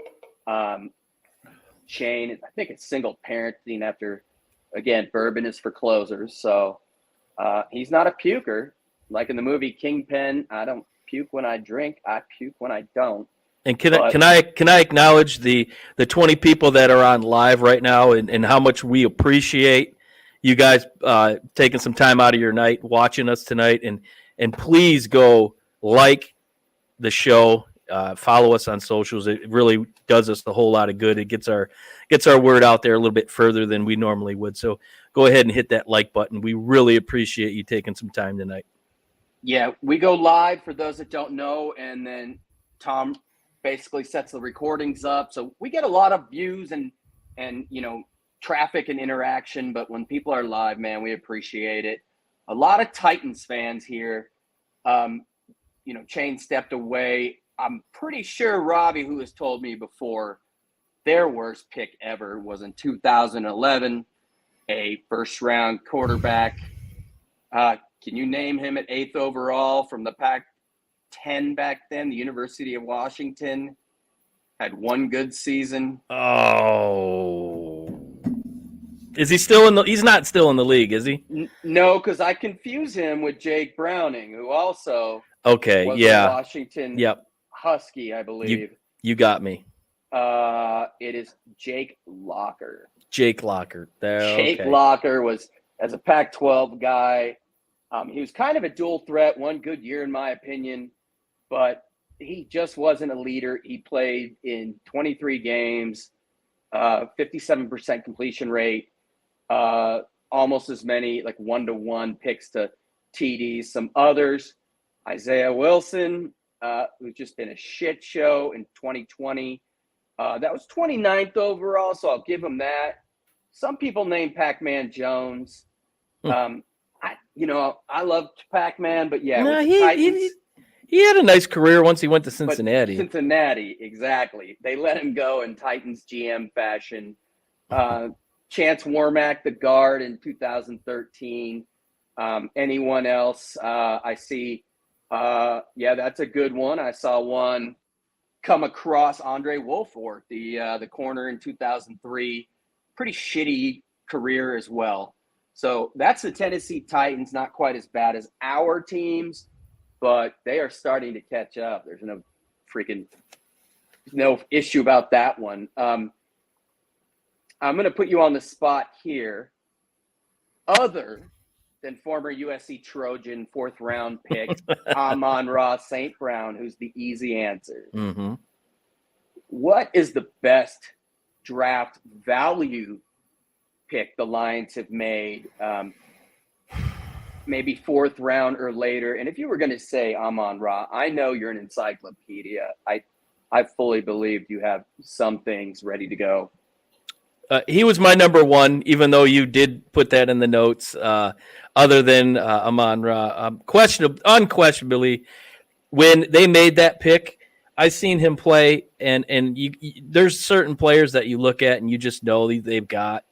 Speaker 2: Shane. I think it's single parenting after, again, bourbon is for closers. So he's not a puker. Like in the movie Kingpin, I don't puke when I drink. I puke when I don't.
Speaker 1: And can I acknowledge the 20 people that are on live right now and how much we appreciate you guys taking some time out of your night watching us tonight, and please go like the show, follow us on socials. It really does us a whole lot of good. It gets our word out there a little bit further than we normally would. So go ahead and hit that like button. We really appreciate you taking some time tonight.
Speaker 2: Yeah, we go live for those that don't know, and then Tom basically sets the recordings up. So we get a lot of views and traffic and interaction, but when people are live, man, we appreciate it. A lot of Titans fans here. Chain stepped away. I'm pretty sure Robbie, who has told me before, their worst pick ever was in 2011, a first-round quarterback. Can you name him at 8th overall from the Pac-10 back then? The University of Washington had one good season.
Speaker 1: Oh. Is he still in the – he's not still in the league, is he?
Speaker 2: No, because I confuse him with Jake Browning, who also was a Washington Husky, I believe.
Speaker 1: You got me.
Speaker 2: It is Jake Locker.
Speaker 1: Jake Locker.
Speaker 2: Jake Locker was, as a Pac-12 guy, he was kind of a dual threat, one good year in my opinion, but he just wasn't a leader. He played in 23 games, 57% completion rate, almost as many like 1-to-1 picks to TDs. Some others, Isaiah Wilson, who's just been a shit show in 2020. That was 29th overall, so I'll give him that. Some people name Pac-Man Jones. I loved Pac-Man, but yeah, with the Titans,
Speaker 1: he had a nice career once he went to Cincinnati.
Speaker 2: Cincinnati, exactly. They let him go in Titans GM fashion. Chance Warmack, the guard in 2013. Anyone else I see? That's a good one. I saw one come across Andre Wolford, the corner in 2003. Pretty shitty career as well. So that's the Tennessee Titans, not quite as bad as our teams, but they are starting to catch up. There's no issue about that one. I'm going to put you on the spot here. Other than former USC Trojan 4th round pick, Amon-Ra St. Brown, who's the easy answer.
Speaker 1: Mm-hmm.
Speaker 2: What is the best draft value pick the Lions have made, maybe fourth round or later. And if you were going to say Amon-Ra, I know you're an encyclopedia. I fully believe you have some things ready to go.
Speaker 1: He was my number one, even though you did put that in the notes. Other than Amon-Ra, unquestionably, when they made that pick, I seen him play, and there's certain players that you look at and you just know they've got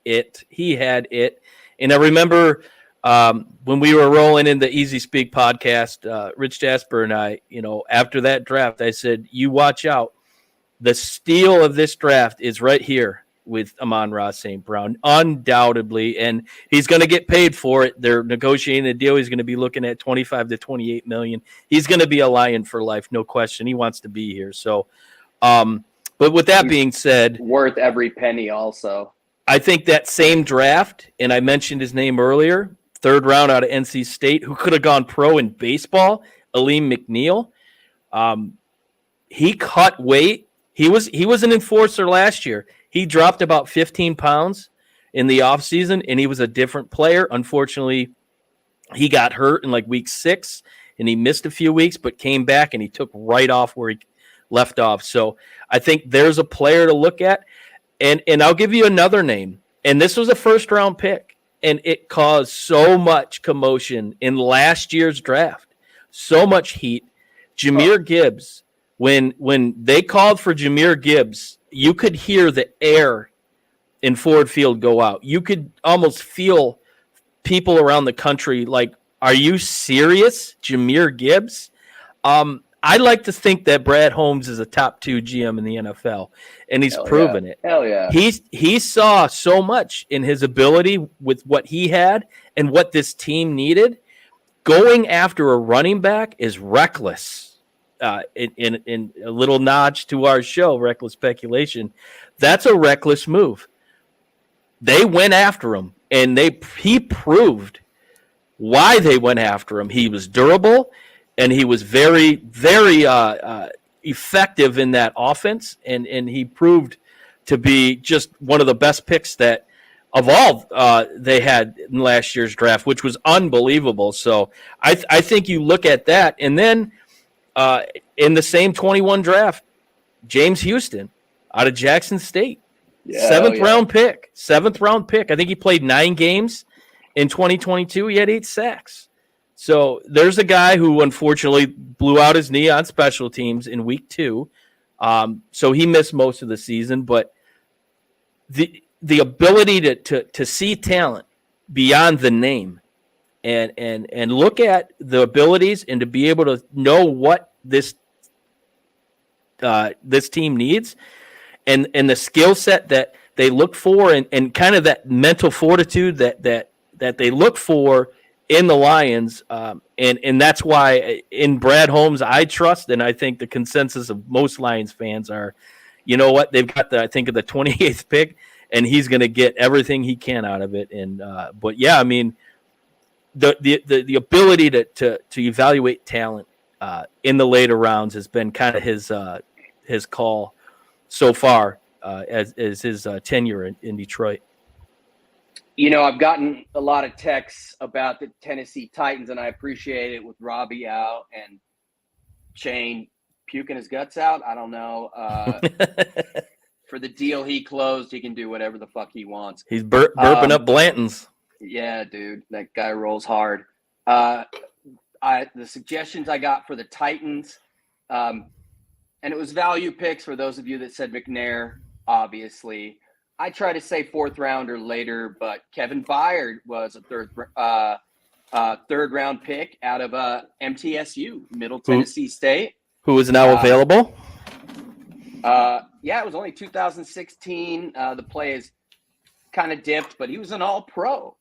Speaker 1: it. He had it, and I remember when we were rolling in the Easy Speak podcast, Rich Jasper and I, after that draft, I said, "You watch out. The steal of this draft is right here with Amon-Ra St. Brown, undoubtedly, and he's going to get paid for it. They're negotiating a deal. He's going to be looking at $25 to $28 million. He's going to be a Lion for life, no question. He wants to be here. So, but with that being said,
Speaker 2: worth every penny. Also,
Speaker 1: I think that same draft, and I mentioned his name earlier, third round out of NC State, who could have gone pro in baseball, Aleem McNeil. He cut weight. He was an enforcer last year. He dropped about 15 pounds in the offseason, and he was a different player. Unfortunately, he got hurt in like week 6, and he missed a few weeks, but came back, and he took right off where he left off. So I think there's a player to look at. And I'll give you another name. And this was a first-round pick, and it caused so much commotion in last year's draft, so much heat. Jahmyr Gibbs, when they called for Jahmyr Gibbs, you could hear the air in Ford Field go out. You could almost feel people around the country like, are you serious, Jahmyr Gibbs? I like to think that Brad Holmes is a top 2 GM in the NFL, and he's proven it.
Speaker 2: Hell yeah.
Speaker 1: He saw so much in his ability with what he had and what this team needed. Going after a running back is reckless. In a little notch to our show, Reckless Speculation, that's a reckless move. They went after him, and he proved why they went after him. He was durable, and he was very, very effective in that offense, and he proved to be just one of the best picks that of all they had in last year's draft, which was unbelievable. So I think you look at that, and then in the same 21 draft, James Houston out of Jackson State, seventh round pick. I think he played 9 games in 2022. He had 8 sacks. So there's a guy who unfortunately blew out his knee on special teams in week 2. So he missed most of the season, but the ability to see talent beyond the name and look at the abilities and to be able to know what this team needs and the skill set that they look for and kind of that mental fortitude that they look for in the Lions. And that's why in Brad Holmes, I trust, and I think the consensus of most Lions fans are, you know what, they've got the 28th pick, and he's going to get everything he can out of it. And but yeah, I mean, the ability to evaluate talent in the later rounds has been kind of his call so far as his tenure in Detroit.
Speaker 2: I've gotten a lot of texts about the Tennessee Titans, and I appreciate it with Robbie out and Shane puking his guts out. I don't know. For the deal he closed, he can do whatever the fuck he wants.
Speaker 1: He's burping up Blanton's.
Speaker 2: Yeah, dude, that guy rolls hard. The suggestions I got for the Titans, and it was value picks for those of you that said McNair, obviously. I try to say 4th round or later, but Kevin Byard was a third round pick out of MTSU, Middle Tennessee State.
Speaker 1: Who is now available?
Speaker 2: It was only 2016. The play is kind of dipped, but he was an all-pro.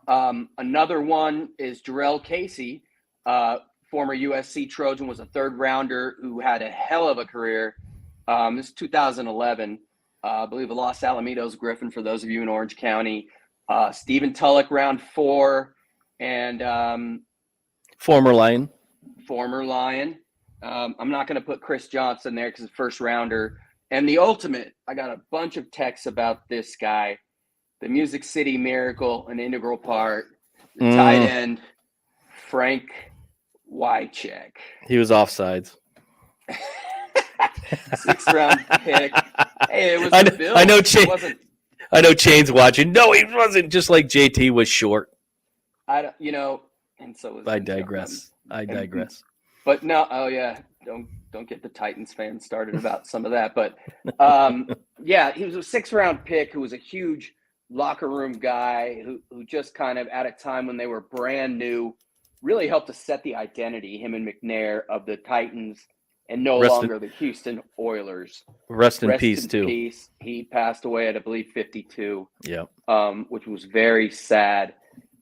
Speaker 2: Another one is Jarrell Casey, former USC Trojan, was a 3rd rounder who had a hell of a career. This is 2011. I believe the Los Alamitos Griffin, for those of you in Orange County. Stephen Tulloch, round 4. And
Speaker 1: former Lion.
Speaker 2: I'm not going to put Chris Johnson there because it's 1st rounder. And the ultimate, I got a bunch of texts about this guy, the Music City Miracle, an integral part, the tight end, Frank Wycheck.
Speaker 1: He was offsides.
Speaker 2: 6th round pick. Hey, it was
Speaker 1: I
Speaker 2: the
Speaker 1: know,
Speaker 2: Bills.
Speaker 1: I know,
Speaker 2: It wasn't.
Speaker 1: I know Chain's watching. No, he wasn't. Just like JT was short.
Speaker 2: And so was
Speaker 1: I digress.
Speaker 2: But no, oh yeah, don't get the Titans fans started about some of that. But yeah, he was a 6th round pick who was a huge locker room guy who just kind of at a time when they were brand new really helped to set the identity, him and McNair, of the Titans and no longer the Houston Oilers.
Speaker 1: Rest in peace too.
Speaker 2: He passed away at, I believe, 52.
Speaker 1: Yeah.
Speaker 2: Which was very sad.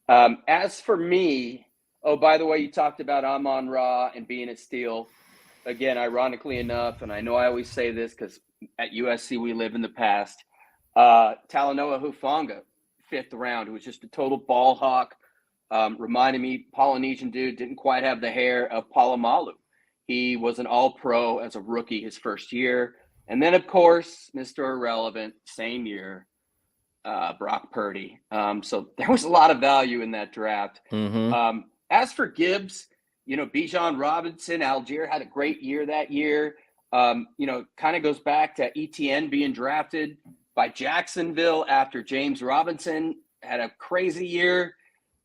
Speaker 2: As for me, oh, by the way, you talked about Amon-Ra and being a steal. Again, ironically enough, and I know I always say this because at USC we live in the past, Talanoa Hufanga, 5th round, who was just a total ball hawk. Reminded me, Polynesian dude, didn't quite have the hair of Polamalu. He was an all-pro as a rookie his first year. And then, of course, Mr. Irrelevant, same year, Brock Purdy. So there was a lot of value in that draft. As for Gibbs, Bijan Robinson, Algier had a great year that year. Kind of goes back to Etienne being drafted by Jacksonville after James Robinson had a crazy year.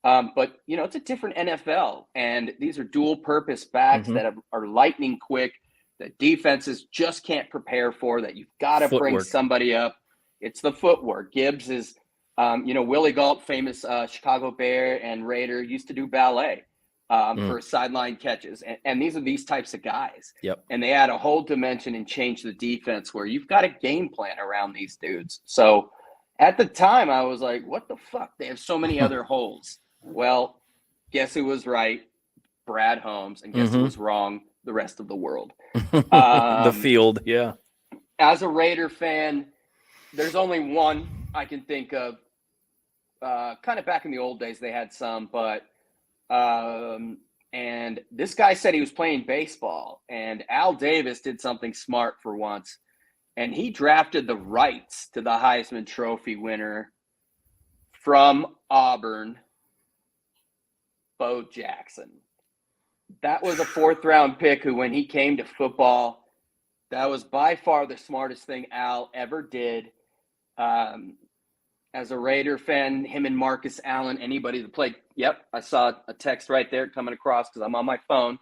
Speaker 2: But it's a different NFL, and these are dual-purpose backs that are lightning quick, that defenses just can't prepare for, that you've got to bring somebody up. It's the footwork. Gibbs is, Willie Gault, famous Chicago Bear and Raider, used to do ballet for sideline catches. And these are these types of guys.
Speaker 1: Yep.
Speaker 2: And they add a whole dimension and change the defense where you've got a game plan around these dudes. So at the time, I was like, what the fuck? They have so many other holes. Well, guess who was right? Brad Holmes. And guess who was wrong? The rest of the world.
Speaker 1: The field, yeah.
Speaker 2: As a Raider fan, there's only one I can think of. Kind of back in the old days, they had some, but and this guy said he was playing baseball, and Al Davis did something smart for once, and he drafted the rights to the Heisman Trophy winner from Auburn, Bo Jackson. That was a 4th round pick who, when he came to football, that was by far the smartest thing Al ever did. As a Raider fan, him and Marcus Allen, anybody that played, I saw a text right there coming across because I'm on my phone.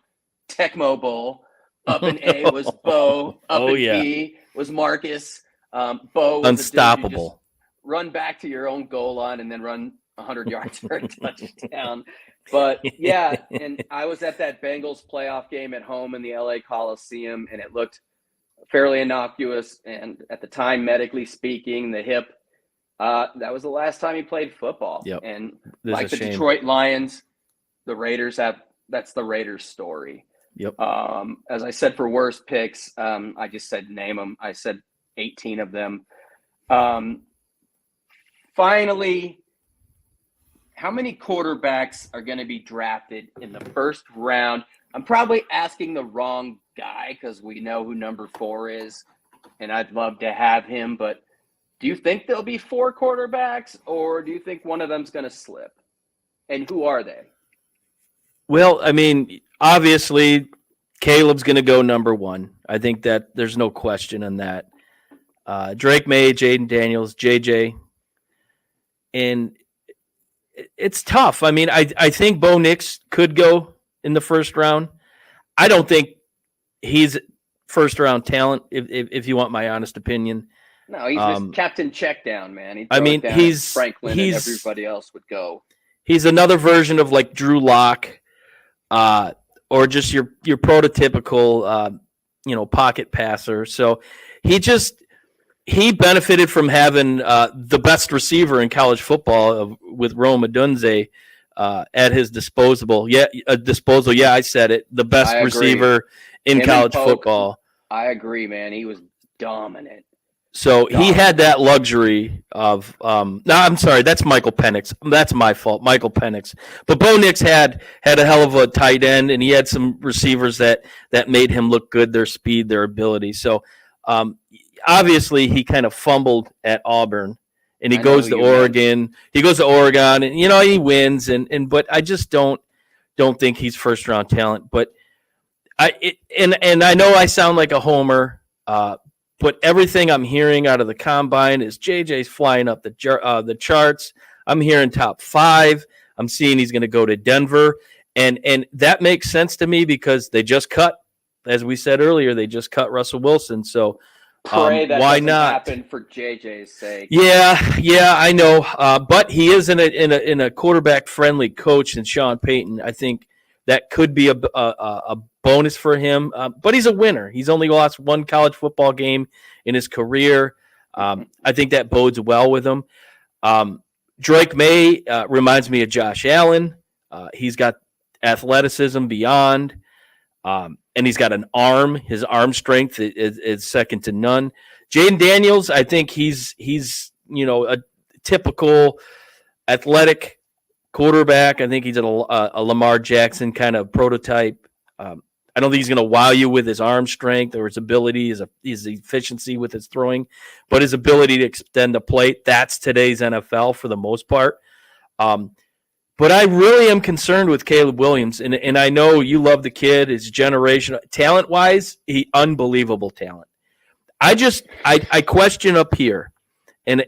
Speaker 2: Tecmo Bowl. Up in A was Bo. Up in B was Marcus. Bo was
Speaker 1: unstoppable.
Speaker 2: Run back to your own goal line and then run 100 yards for a touchdown. But yeah, and I was at that Bengals playoff game at home in the LA Coliseum, and it looked fairly innocuous. And at the time, medically speaking, the hip, that was the last time he played football.
Speaker 1: Yep.
Speaker 2: And like the Detroit Lions, the Raiders that's the Raiders story.
Speaker 1: Yep.
Speaker 2: As I said, for worst picks, I just said name them. I said 18 of them. Finally, how many quarterbacks are going to be drafted in the 1st round? I'm probably asking the wrong guy because we know who number 4 is, and I'd love to have him. But do you think there'll be 4 quarterbacks, or do you think one of them's going to slip? And who are they?
Speaker 1: Well, I mean, obviously, Caleb's going to go number 1. I think that there's no question on that. Drake May, Jaden Daniels, JJ. And it's tough. I mean, I think Bo Nix could go in the 1st round. I don't think he's 1st round talent, if you want my honest opinion.
Speaker 2: No, he's just Captain Checkdown, man.
Speaker 1: He's
Speaker 2: Franklin and everybody else would go.
Speaker 1: He's another version of like Drew Lock, or just your prototypical pocket passer. So he benefited from having the best receiver in college football with Rome Odunze at his disposal. Yeah, I said it. The best receiver in college football.
Speaker 2: I agree, man. He was dominant.
Speaker 1: So he had that luxury of no, I'm sorry, that's Michael Penix. That's my fault, Michael Penix. But Bo Nix had a hell of a tight end, and he had some receivers that made him look good, their speed, their ability. So obviously he kind of fumbled at Auburn, and he
Speaker 2: I know
Speaker 1: goes to
Speaker 2: who you meant.
Speaker 1: Oregon. He goes to Oregon, and he wins. But I just don't think he's first round talent. But and I know I sound like a homer, but everything I'm hearing out of the combine is JJ's flying up the charts. I'm hearing top 5. I'm seeing he's going to go to Denver, and that makes sense to me because they just cut, as we said earlier, they just cut Russell Wilson. So
Speaker 2: Pray that
Speaker 1: why
Speaker 2: doesn't
Speaker 1: not
Speaker 2: happen for JJ's sake.
Speaker 1: Yeah, I know. But he is in a quarterback friendly coach in Sean Payton. I think that could be a bonus for him. But he's a winner. He's only lost one college football game in his career. I think that bodes well with him. Drake May reminds me of Josh Allen. He's got athleticism beyond, and he's got an arm. His arm strength is second to none. Jaden Daniels, I think he's a typical athletic quarterback. I think he's a Lamar Jackson kind of prototype. I don't think he's going to wow you with his arm strength or his ability, his efficiency with his throwing, but his ability to extend the plate. That's today's NFL for the most part. But I really am concerned with Caleb Williams, and I know you love the kid. His generation, talent-wise, unbelievable talent. I question up here, and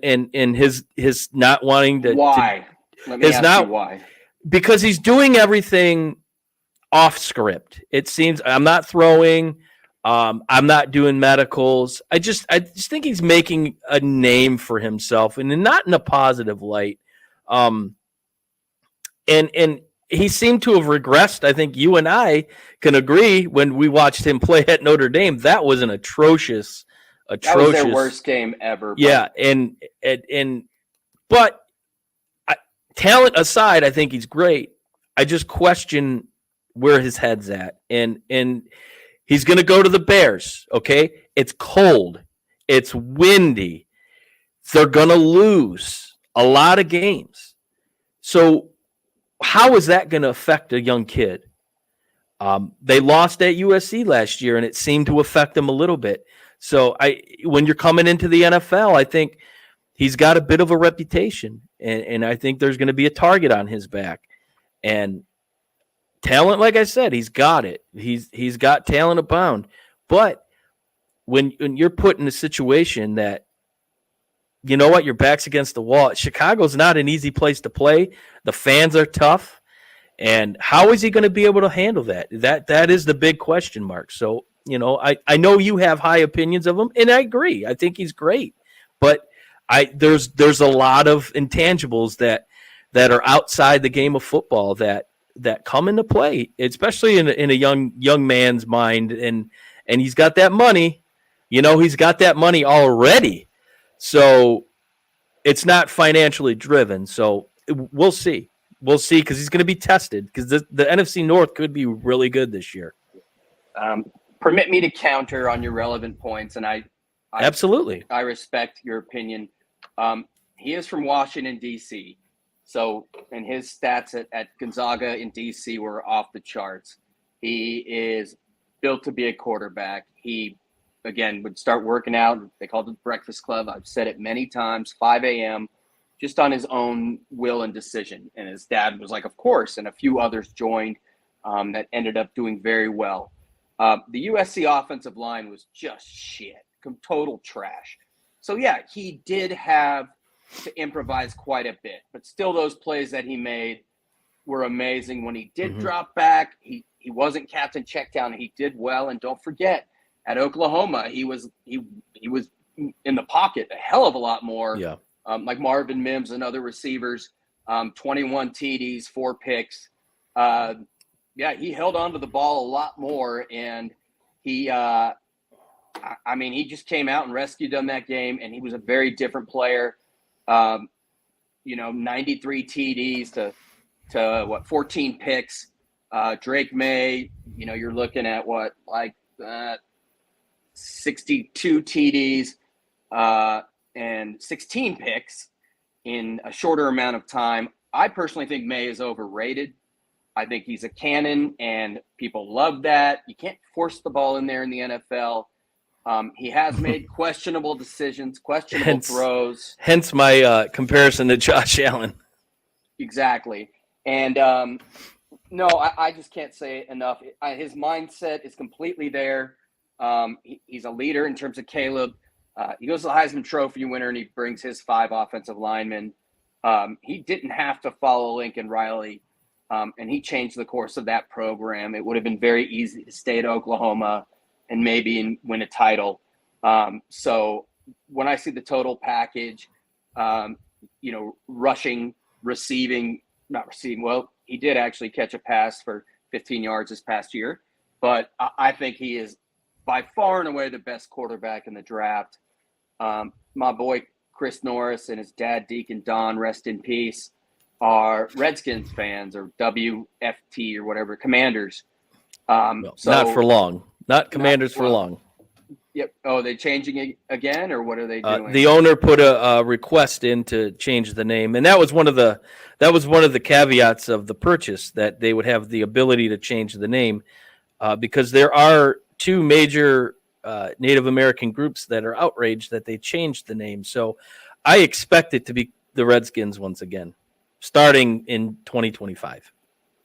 Speaker 1: his not wanting to.
Speaker 2: Why? Let me ask you why.
Speaker 1: Because he's doing everything off script. It seems I'm not throwing. I'm not doing medicals. I just think he's making a name for himself, and not in a positive light. And he seemed to have regressed. I think you and I can agree when we watched him play at Notre Dame. That was an atrocious.
Speaker 2: That was their worst game ever.
Speaker 1: Yeah, but talent aside, I think he's great. I just question where his head's at, and he's going to go to the Bears. Okay, it's cold, it's windy. They're going to lose a lot of games. So how is that going to affect a young kid? They lost at USC last year, and it seemed to affect them a little bit. So when you're coming into the NFL, I think he's got a bit of a reputation, and I think there's going to be a target on his back. And talent, like I said, he's got it. He's got talent abound. But when you're put in a situation that, you know what, your back's against the wall, Chicago's not an easy place to play. The fans are tough. And how is he going to be able to handle that? That is the big question mark. So, I know you have high opinions of him, and I agree. I think he's great. But there's a lot of intangibles that are outside the game of football that come into play, especially in a young man's mind. And he's got that money. He's got that money already. So it's not financially driven. So we'll see. We'll see, because he's going to be tested, because the NFC North could be really good this year.
Speaker 2: Permit me to counter on your relevant points, and I
Speaker 1: absolutely
Speaker 2: respect your opinion. He is from Washington, D.C., so and his stats at Gonzaga in D.C. were off the charts. He is built to be a quarterback. He, again, would start working out. They called it the Breakfast Club. I've said it many times, 5 a.m., just on his own will and decision. And his dad was like, of course, and a few others joined that ended up doing very well. The USC offensive line was just shit, total trash. So, yeah, he did have to improvise quite a bit, but still those plays that he made were amazing. When he did drop back, he wasn't captain check down. He did well. And don't forget, at Oklahoma, he was in the pocket a hell of a lot more.
Speaker 1: Yeah.
Speaker 2: Like Marvin Mims and other receivers, 21 TDs, 4 picks. He held on to the ball a lot more, and he just came out and rescued them that game, and he was a very different player. 93 TDs to 14 picks. Drake May, you're looking at 62 TDs. And 16 picks in a shorter amount of time. I personally think May is overrated. I think he's a cannon, and people love that. You can't force the ball in there in the NFL. He has made questionable decisions, questionable throws.
Speaker 1: Hence my comparison to Josh Allen.
Speaker 2: Exactly. And no, I just can't say it enough. His mindset is completely there. He's a leader in terms of Caleb. He goes to the Heisman Trophy winner, and he brings his 5 offensive linemen. He didn't have to follow Lincoln Riley, and he changed the course of that program. It would have been very easy to stay at Oklahoma and maybe win a title. So when I see the total package, rushing, receiving, not receiving, well, he did actually catch a pass for 15 yards this past year, but I think he is by far and away the best quarterback in the draft. My boy Chris Norris and his dad Deacon Don, rest in peace, are Redskins fans, or WFT or whatever, Commanders.
Speaker 1: Not for long. Not Commanders for long.
Speaker 2: Yep. Oh, are they changing it again, or what are they doing?
Speaker 1: The owner put a request in to change the name, and that was one of the caveats of the purchase, that they would have the ability to change the name, because there are 2 major Native American groups that are outraged that they changed the name. So I expect it to be the Redskins once again, starting in 2025.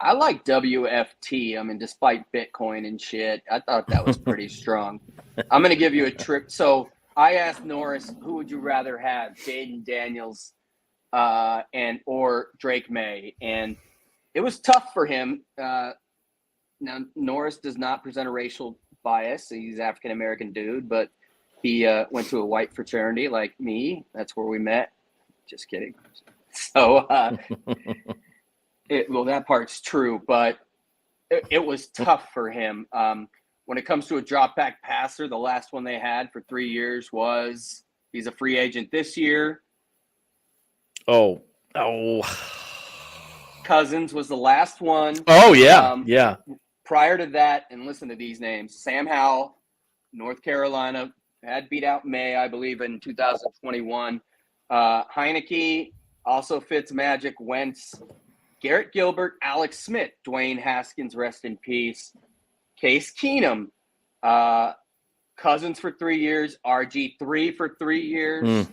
Speaker 2: I like WFT. I mean, despite Bitcoin and shit, I thought that was pretty strong. I'm going to give you a trip. So I asked Norris, who would you rather have, Jaden Daniels or Drake May? And it was tough for him. Now, Norris does not present a racial bias. He's an African-American dude, but he went to a white fraternity like me. That's where we met. Just kidding. So, that part's true, but it was tough for him. When it comes to a drop back passer, the last one they had for 3 years he's a free agent this year.
Speaker 1: Oh.
Speaker 2: Cousins was the last one.
Speaker 1: Oh, yeah. Yeah.
Speaker 2: Prior to that, and listen to these names: Sam Howell, North Carolina, had beat out May, I believe, in 2021. Heineke, also Fitzmagic, Wentz, Garrett Gilbert, Alex Smith, Dwayne Haskins, rest in peace, Case Keenum, Cousins for 3 years, RG3 for 3 years,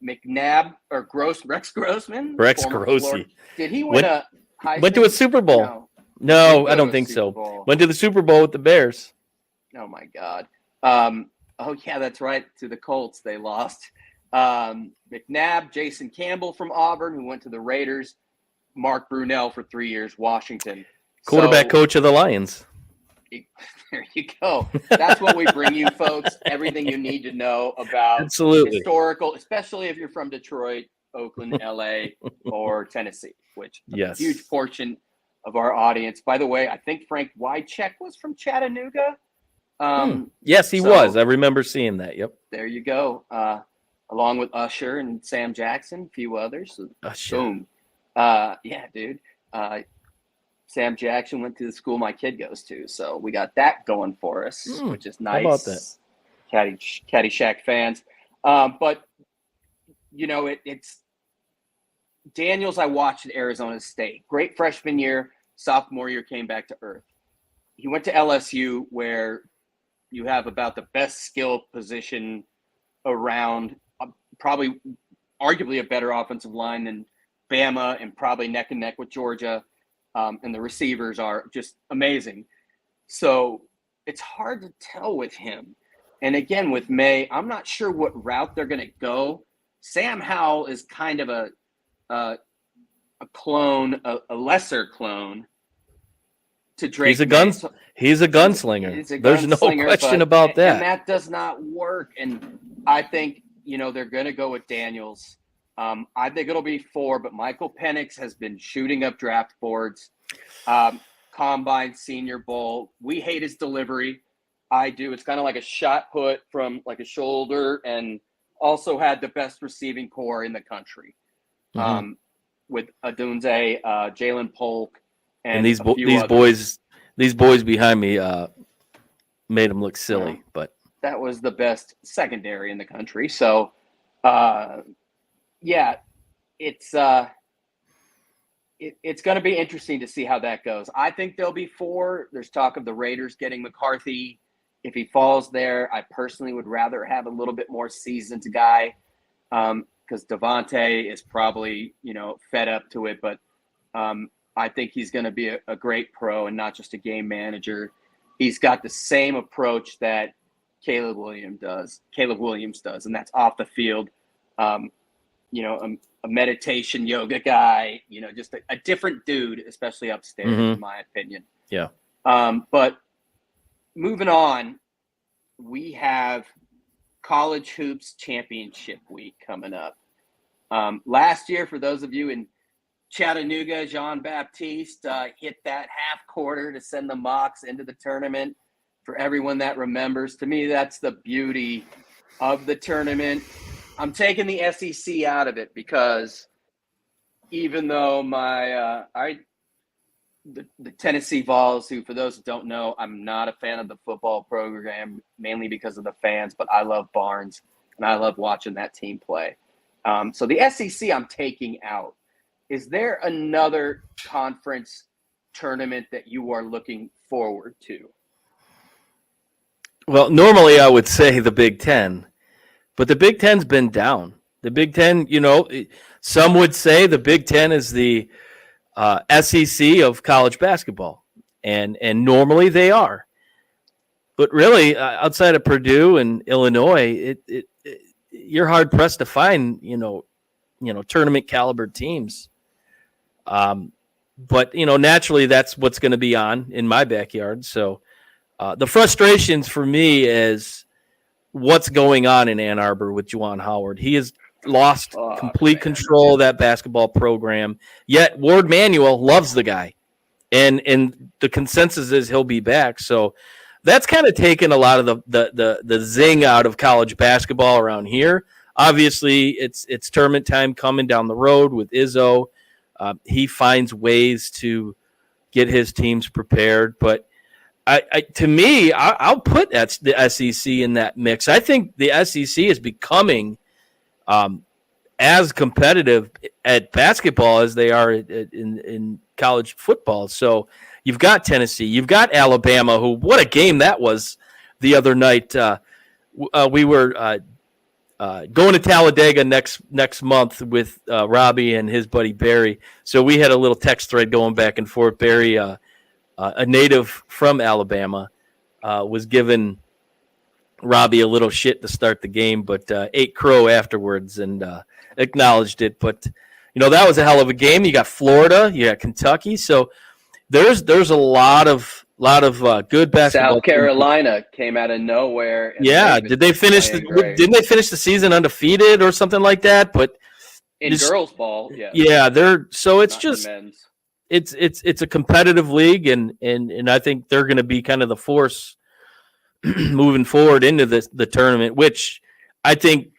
Speaker 2: McNabb or Rex Grossman.
Speaker 1: Rex Grossi.
Speaker 2: Did he win a Heisman?
Speaker 1: Went to a Super Bowl. No, I don't think so. Went to the Super Bowl with the Bears.
Speaker 2: Oh, my God. Oh, yeah, that's right. To the Colts, they lost. McNabb, Jason Campbell from Auburn, who went to the Raiders. Mark Brunell for 3 years, Washington.
Speaker 1: Quarterback coach of the Lions.
Speaker 2: There you go. That's what we bring you, folks. Everything you need to know about historical, especially if you're from Detroit, Oakland, LA, or Tennessee, which is a huge portion of our audience. By the way, I think Frank Wycheck was from Chattanooga.
Speaker 1: Yes, he was. I remember seeing that. Yep.
Speaker 2: There you go. Along with Usher and Sam Jackson, a few others.
Speaker 1: Usher.
Speaker 2: Boom. Yeah, dude. Sam Jackson went to the school my kid goes to, so we got that going for us, which is nice.
Speaker 1: How about that?
Speaker 2: Caddyshack fans. But, it's Daniels I watched at Arizona State. Great freshman year. Sophomore year came back to earth. He went to LSU, where you have about the best skill position around, probably arguably a better offensive line than Bama, and probably neck and neck with Georgia. And the receivers are just amazing. So it's hard to tell with him. And again, with May, I'm not sure what route they're going to go. Sam Howell is kind of a clone, a lesser clone to Drake. He's a gunslinger.
Speaker 1: There's no question about that.
Speaker 2: And that does not work. And I think, they're going to go with Daniels. I think it'll be 4, but Michael Penix has been shooting up draft boards. Combine, Senior Bowl. We hate his delivery. I do. It's kind of like a shot put from like a shoulder, and also had the best receiving core in the country. With Adunze, Jalen Polk, and these
Speaker 1: boys behind me made him look silly, but
Speaker 2: that was the best secondary in the country. So, yeah, it's going to be interesting to see how that goes. I think there'll be 4. There's talk of the Raiders getting McCarthy if he falls there, I personally would rather have a little bit more seasoned guy because Devontae is probably, fed up to it. But I think he's going to be a great pro and not just a game manager. He's got the same approach that Caleb Williams does, and that's off the field. A meditation yoga guy, just a different dude, especially upstairs, in my opinion.
Speaker 1: Yeah.
Speaker 2: But moving on, we have College Hoops Championship Week coming up. Last year, for those of you in Chattanooga, Jean-Baptiste hit that half quarter to send the Mocs into the tournament. For everyone that remembers, to me, that's the beauty of the tournament. I'm taking the SEC out of it because even though the Tennessee Vols, who for those who don't know, I'm not a fan of the football program, mainly because of the fans, but I love Barnes and I love watching that team play. So the SEC I'm taking out. Is there another conference tournament that you are looking forward to?
Speaker 1: Well, normally I would say the Big Ten, but the Big Ten's been down. The Big Ten, some would say the Big Ten is the SEC of college basketball, and normally they are. But really, outside of Purdue and Illinois, you're hard pressed to find tournament caliber teams. But naturally, that's what's going to be on in my backyard. So. The frustrations for me is what's going on in Ann Arbor with Juwan Howard. He has lost complete control of that basketball program, yet Ward Manuel loves the guy, and the consensus is he'll be back. So that's kind of taken a lot of the zing out of college basketball around here. Obviously, it's tournament time coming down the road with Izzo. He finds ways to get his teams prepared, but I'll put the SEC in that mix. I think the SEC is becoming as competitive at basketball as they are in college football. So you've got Tennessee, you've got Alabama, who what a game that was the other night. We were going to Talladega next month with Robbie and his buddy Barry. So we had a little text thread going back and forth. Barry, a native from Alabama, was giving Robbie a little shit to start the game, but ate crow afterwards and acknowledged it. But that was a hell of a game. You got Florida, you got Kentucky, so there's a lot of good basketball.
Speaker 2: South Carolina came out of nowhere.
Speaker 1: Yeah, didn't they finish the season undefeated or something like that? But
Speaker 2: in girls ball, yeah.
Speaker 1: Yeah, it's
Speaker 2: not
Speaker 1: just
Speaker 2: men's.
Speaker 1: It's a competitive league, and I think they're going to be kind of the force moving forward into the tournament, which I think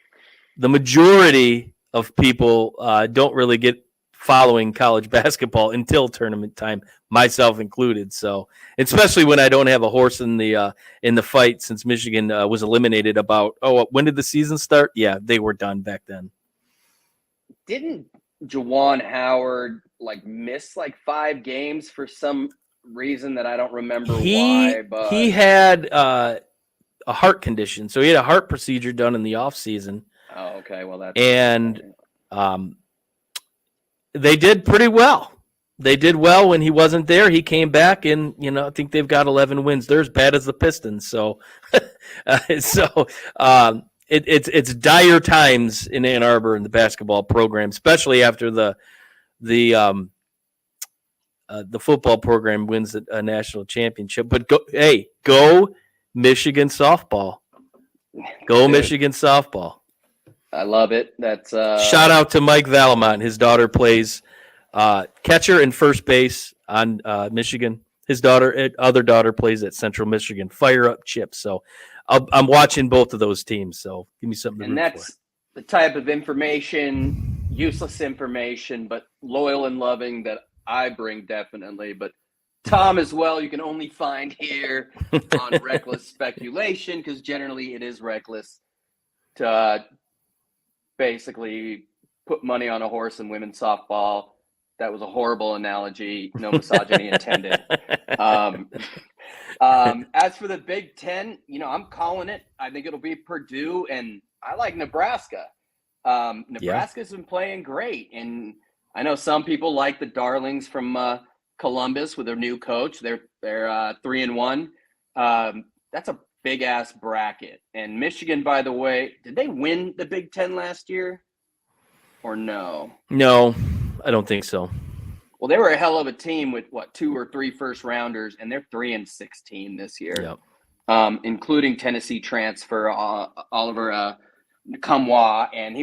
Speaker 1: the majority of people don't really get following college basketball until tournament time, myself included. So, especially when I don't have a horse in the fight, since Michigan was eliminated. When did the season start? Yeah, they were done back then.
Speaker 2: Didn't Juwan Howard miss 5 games for some reason that I don't remember why? But
Speaker 1: he had a heart condition, so he had a heart procedure done in the off season.
Speaker 2: Oh, okay. Well, that's
Speaker 1: they did pretty well. They did well when he wasn't there. He came back, and I think they've got 11 wins. They're as bad as the Pistons. So, it's dire times in Ann Arbor in the basketball program, especially after the football program wins a national championship. But go Michigan softball. Go
Speaker 2: Dude,
Speaker 1: Michigan softball.
Speaker 2: I love it. That's
Speaker 1: shout out to Mike Valamont. His daughter plays catcher and first base on Michigan. His other daughter plays at Central Michigan. Fire up Chip. So I'm watching both of those teams. So give me something to root for.
Speaker 2: And that's the type of information, useless information, but loyal and loving that I bring definitely. But Tom as well, you can only find here on Reckless Speculation, because generally it is reckless to basically put money on a horse in women's softball. That was a horrible analogy. No misogyny intended. As for the Big Ten, I'm calling it. I think it'll be Purdue, and I like Nebraska. Nebraska's been playing great, and I know some people like the Darlings from Columbus with their new coach. They're 3-1. That's a big ass bracket. And Michigan, by the way, did they win the Big Ten last year, or no?
Speaker 1: No, I don't think so.
Speaker 2: Well, they were a hell of a team with 2 or 3 first rounders, and they're 3-16 this year, including Tennessee transfer Oliver Kamwa, and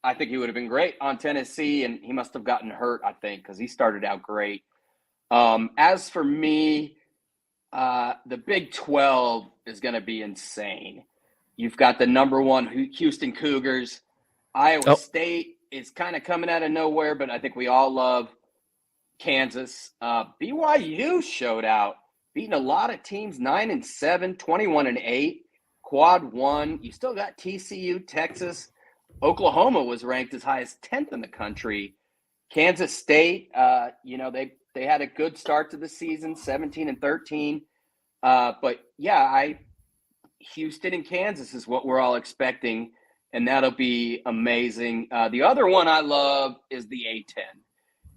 Speaker 2: I think he would have been great on Tennessee, and he must have gotten hurt, I think, because he started out great. As for me, the Big 12 is going to be insane. You've got the number 1 Houston Cougars. Iowa State is kind of coming out of nowhere, but I think we all love Kansas. BYU showed out, beating a lot of teams, 9-7, 21-8, quad 1. You still got TCU, Texas. Oklahoma was ranked as high as 10th in the country. Kansas State, they had a good start to the season, 17-13. But yeah, Houston and Kansas is what we're all expecting, and that'll be amazing. The other one I love is the A-10.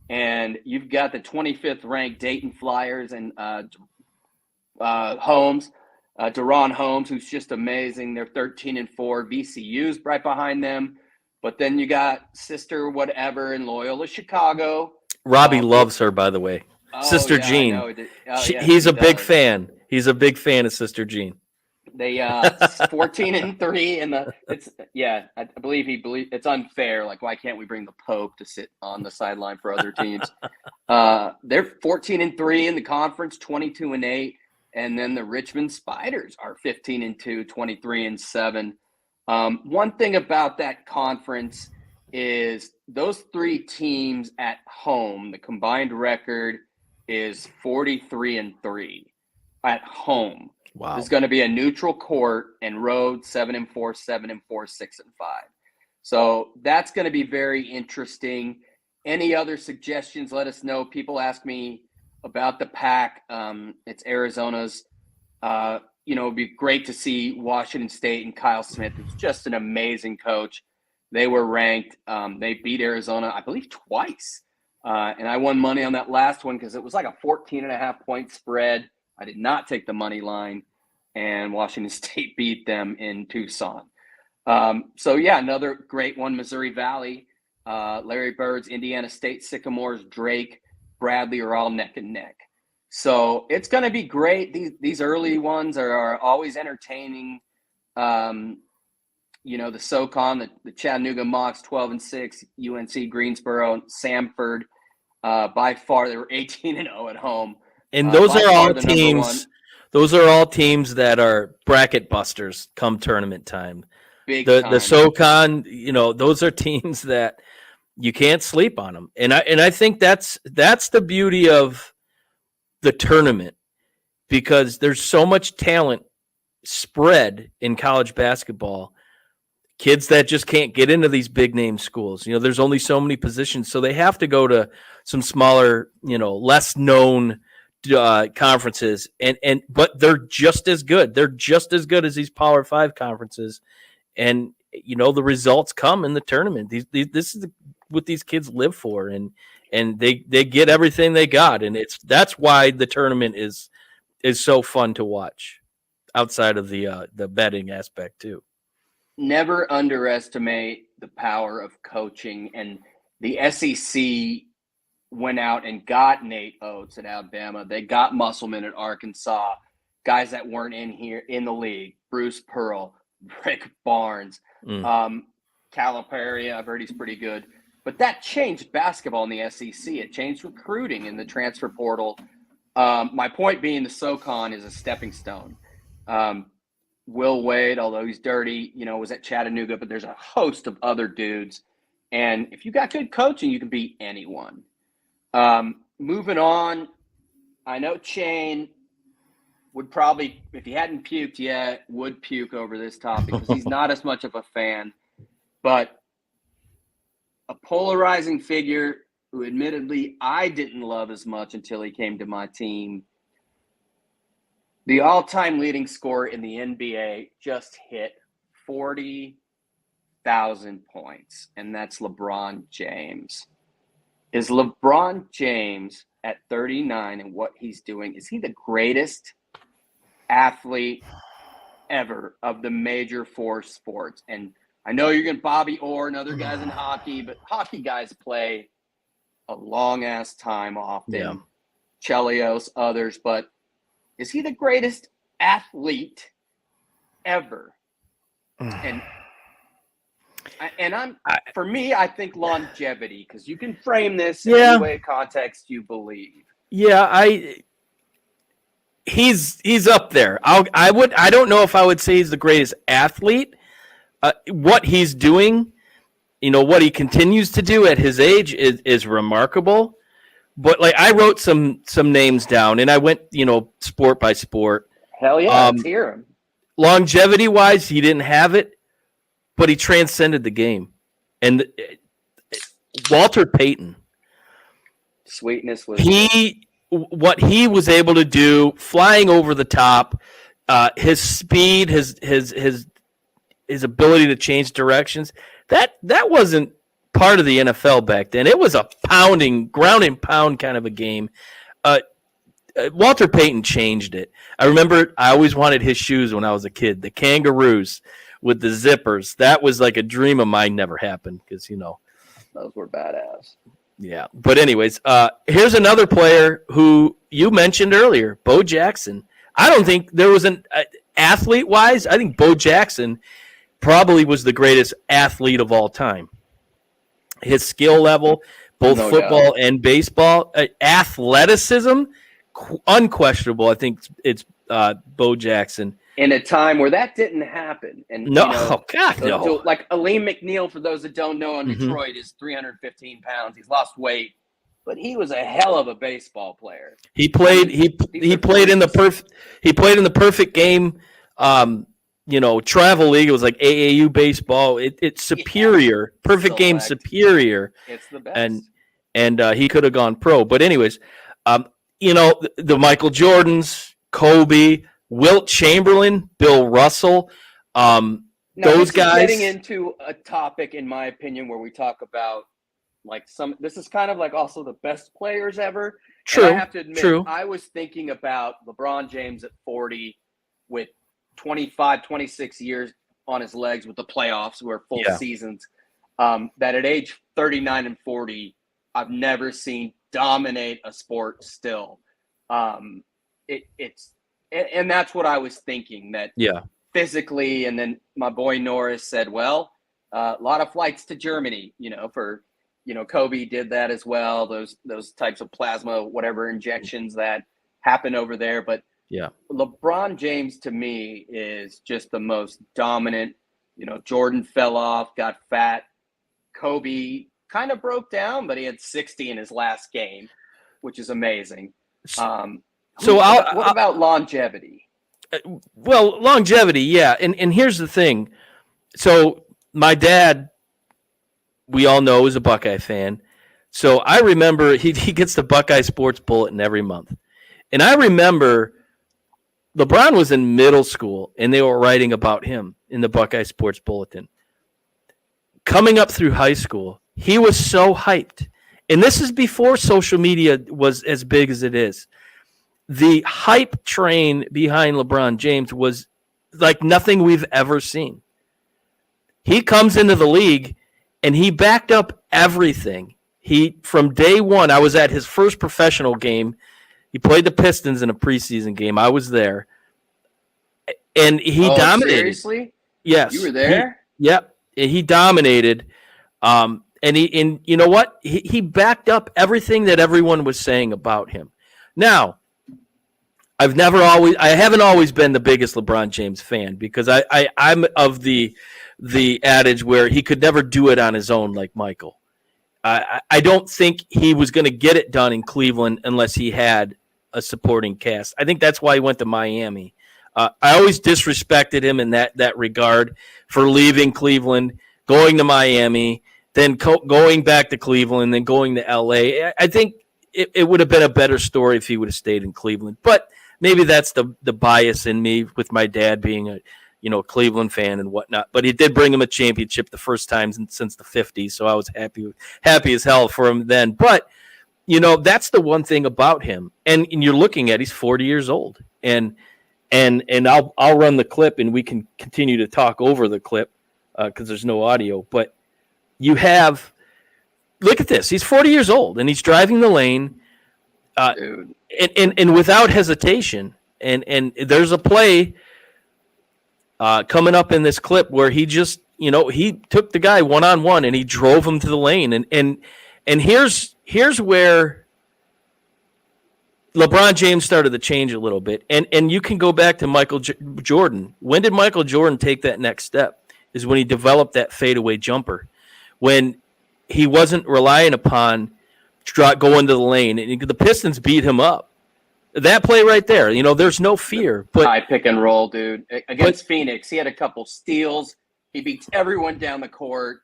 Speaker 2: And you've got the 25th ranked Dayton Flyers and Holmes, Deron Holmes, who's just amazing. They're 13-4. VCU's right behind them. But then you got Sister Whatever in Loyola Chicago.
Speaker 1: Robbie loves her, by the way. Sister Jean. He's a big fan. He's a big fan of Sister Jean.
Speaker 2: They 14-3 in the. I believe it's unfair. Like, why can't we bring the Pope to sit on the sideline for other teams? They're 14-3 in the conference, 22-8, and then the Richmond Spiders are 15-2, 23-7. One thing about that conference is those 3 teams at home. The combined record is 43-3 at home.
Speaker 1: Wow.
Speaker 2: There's going to be a neutral court, and road 7-4, 7-4, 6-5. So that's going to be very interesting. Any other suggestions? Let us know. People ask me about the Pac. It's Arizona's. It'd be great to see Washington State and Kyle Smith, who's just an amazing coach. They were ranked. They beat Arizona, I believe, twice. And I won money on that last one because it was like a 14.5-point spread. I did not take the money line, and Washington State beat them in Tucson. Another great one, Missouri Valley. Larry Bird's, Indiana State, Sycamores, Drake, Bradley are all neck and neck. So it's going to be great. These early ones are always entertaining. The SoCon, the Chattanooga Mocs, 12-6, UNC, Greensboro, Samford. By far, they were 18-0 at home.
Speaker 1: And those are all teams. Those are all teams that are bracket busters come tournament time. The SoCon, those are teams that you can't sleep on them. And I think that's the beauty of the tournament, because there's so much talent spread in college basketball. Kids that just can't get into these big name schools. There's only so many positions, so they have to go to some smaller, less known conferences, but they're just as good. They're just as good as these Power 5 conferences, and the results come in the tournament. This is what these kids live for, and they get everything they got, and that's why the tournament is so fun to watch. Outside of the betting aspect too.
Speaker 2: Never underestimate the power of coaching, and the SEC went out and got Nate Oates at Alabama. They got Musselman at Arkansas, guys that weren't in the league. Bruce Pearl, Rick Barnes, Calipari. I've heard he's pretty good. But that changed basketball in the SEC. It changed recruiting in the transfer portal. My point being, the SoCon is a stepping stone. Will Wade, although he's dirty, was at Chattanooga, but there's a host of other dudes. And if you got good coaching, you can beat anyone. Moving on, I know Shane would probably, if he hadn't puked yet, would puke over this topic because he's not as much of a fan. But a polarizing figure who admittedly I didn't love as much until he came to my team, The all-time leading scorer in the NBA just hit 40,000 points, and that's LeBron James. Is LeBron James at 39 and what he's doing, is he the greatest athlete ever of the major four sports? And I know you're going to Bobby Orr and other guys in hockey, but hockey guys play a long-ass time often.
Speaker 1: Yeah.
Speaker 2: Chelios, others, but is he the greatest athlete ever? For me, I think longevity, because you can frame this in any way context you believe.
Speaker 1: Yeah, he's up there. I don't know if I would say he's the greatest athlete. What he's doing, what he continues to do at his age is remarkable. But like, I wrote some names down, and I went, sport by sport.
Speaker 2: Hell yeah, let's hear him.
Speaker 1: Longevity wise, he didn't have it, but he transcended the game. And Walter Payton,
Speaker 2: sweetness was
Speaker 1: what he was able to do, flying over the top, his speed, his ability to change directions. That wasn't part of the NFL back then. It was a ground and pound kind of a game. Walter Payton changed it. I remember I always wanted his shoes when I was a kid, the kangaroos with the zippers. That was like a dream of mine, never happened because,
Speaker 2: those were badass.
Speaker 1: Yeah. But anyways, here's another player who you mentioned earlier, Bo Jackson. I don't think there was an athlete-wise, I think Bo Jackson probably was the greatest athlete of all time. His skill level, both football and baseball, athleticism, unquestionable. I think it's Bo Jackson.
Speaker 2: In a time where that didn't happen. And
Speaker 1: no.
Speaker 2: Like Aleem McNeil, for those that don't know, in Detroit is 315 pounds. He's lost weight, but he was a hell of a baseball player. He played
Speaker 1: in the perfect game. Travel league. It was like AAU baseball. It's superior. Perfect game, superior.
Speaker 2: It's the best.
Speaker 1: And he could have gone pro. But anyways, the Michael Jordans, Kobe, Wilt Chamberlain, Bill Russell, those guys.
Speaker 2: Getting into a topic, in my opinion, where we talk about this is kind of like also the best players ever.
Speaker 1: True.
Speaker 2: And I have to admit,
Speaker 1: true.
Speaker 2: I was thinking about LeBron James at 40 with 25, 26 years on his legs with the playoffs, where full seasons, that at age 39 and 40, I've never seen dominate a sport still. And that's what I was thinking, that physically. And then my boy Norris said, well, a lot of flights to Germany, Kobe did that as well. Those types of plasma, whatever injections that happen over there. But LeBron James to me is just the most dominant. Jordan fell off, got fat. Kobe kind of broke down, but he had 60 in his last game, which is amazing. What about longevity?
Speaker 1: Well, longevity, yeah. And here's the thing. So my dad, we all know, is a Buckeye fan. So I remember he gets the Buckeye Sports Bulletin every month. And I remember LeBron was in middle school, and they were writing about him in the Buckeye Sports Bulletin. Coming up through high school, he was so hyped. And this is before social media was as big as it is. The hype train behind LeBron James was like nothing we've ever seen. He comes into the league, and he backed up everything. From day one, I was at his first professional game. He played the Pistons in a preseason game. I was there. And he dominated.
Speaker 2: Seriously?
Speaker 1: Yes.
Speaker 2: You were there?
Speaker 1: He dominated. And you know what? He backed up everything that everyone was saying about him. Now, I haven't always been the biggest LeBron James fan, because I'm of the adage where he could never do it on his own like Michael. I don't think he was going to get it done in Cleveland unless he had a supporting cast. I think that's why he went to Miami. I always disrespected him in that regard for leaving Cleveland, going to Miami, then going back to Cleveland, then going to L.A. I think it would have been a better story if he would have stayed in Cleveland. But maybe that's the bias in me with my dad being a Cleveland fan and whatnot. But he did bring him a championship the first time since the 50s, so I was happy as hell for him then. But that's the one thing about him, and you're looking at he's 40 years old, and I'll run the clip and we can continue to talk over the clip because there's no audio. But look at this, he's 40 years old and he's driving the lane, and without hesitation. And there's a play coming up in this clip where he just he took the guy one-on-one and he drove him to the lane, and here's where LeBron James started to change a little bit. And you can go back to Michael Jordan. When did Michael Jordan take that next step? Is when he developed that fadeaway jumper. When he wasn't relying upon going to the lane. And the Pistons beat him up. That play right there, there's no fear. But
Speaker 2: high pick and roll, dude. Against Phoenix, he had a couple steals. He beats everyone down the court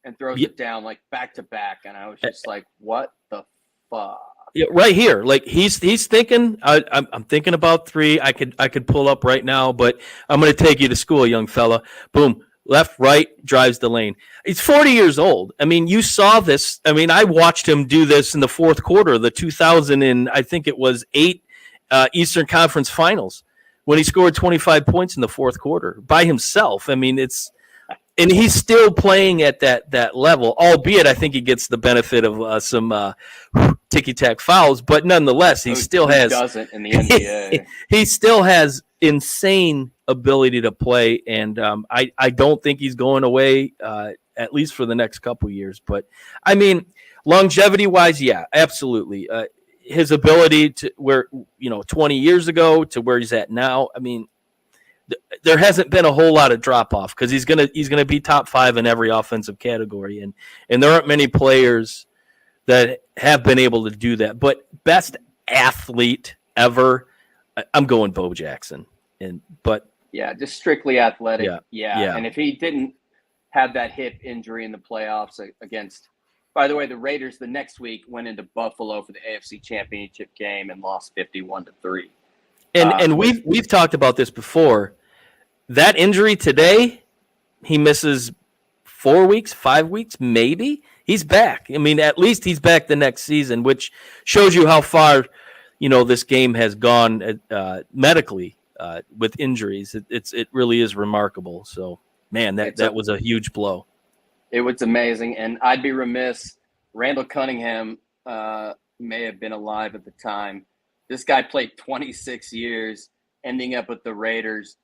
Speaker 2: and throws it down like back to back. And I was just like, what the fuck?
Speaker 1: Yeah, right here. Like he's thinking, I'm thinking about three. I could pull up right now, but I'm going to take you to school, young fella. Boom, left, right, drives the lane. He's 40 years old. I mean, you saw this. I mean, I watched him do this in the fourth quarter of the 2008 Eastern Conference Finals when he scored 25 points in the fourth quarter by himself. I mean, and he's still playing at that level, albeit I think he gets the benefit of some ticky-tack fouls, but nonetheless, he still has
Speaker 2: doesn't in the NBA.
Speaker 1: He still has insane ability to play, and I don't think he's going away at least for the next couple years. But I mean, longevity-wise, yeah, absolutely. His ability to where 20 years ago to where he's at now, I mean, there hasn't been a whole lot of drop off because he's gonna be top 5 in every offensive category, and there aren't many players that have been able to do that. But best athlete ever, I'm going Bo Jackson, but
Speaker 2: yeah, just strictly athletic.
Speaker 1: Yeah.
Speaker 2: And if he didn't have that hip injury in the playoffs against, by the way, the Raiders the next week went into Buffalo for the AFC Championship game and lost 51-3.
Speaker 1: And we've talked about this before. That injury today, he misses 4 weeks, 5 weeks, maybe. He's back. I mean, at least he's back the next season, which shows you how far, this game has gone medically with injuries. It really is remarkable. So, man, that was a huge blow.
Speaker 2: It was amazing, and I'd be remiss. Randall Cunningham may have been alive at the time. This guy played 26 years, ending up with the Raiders,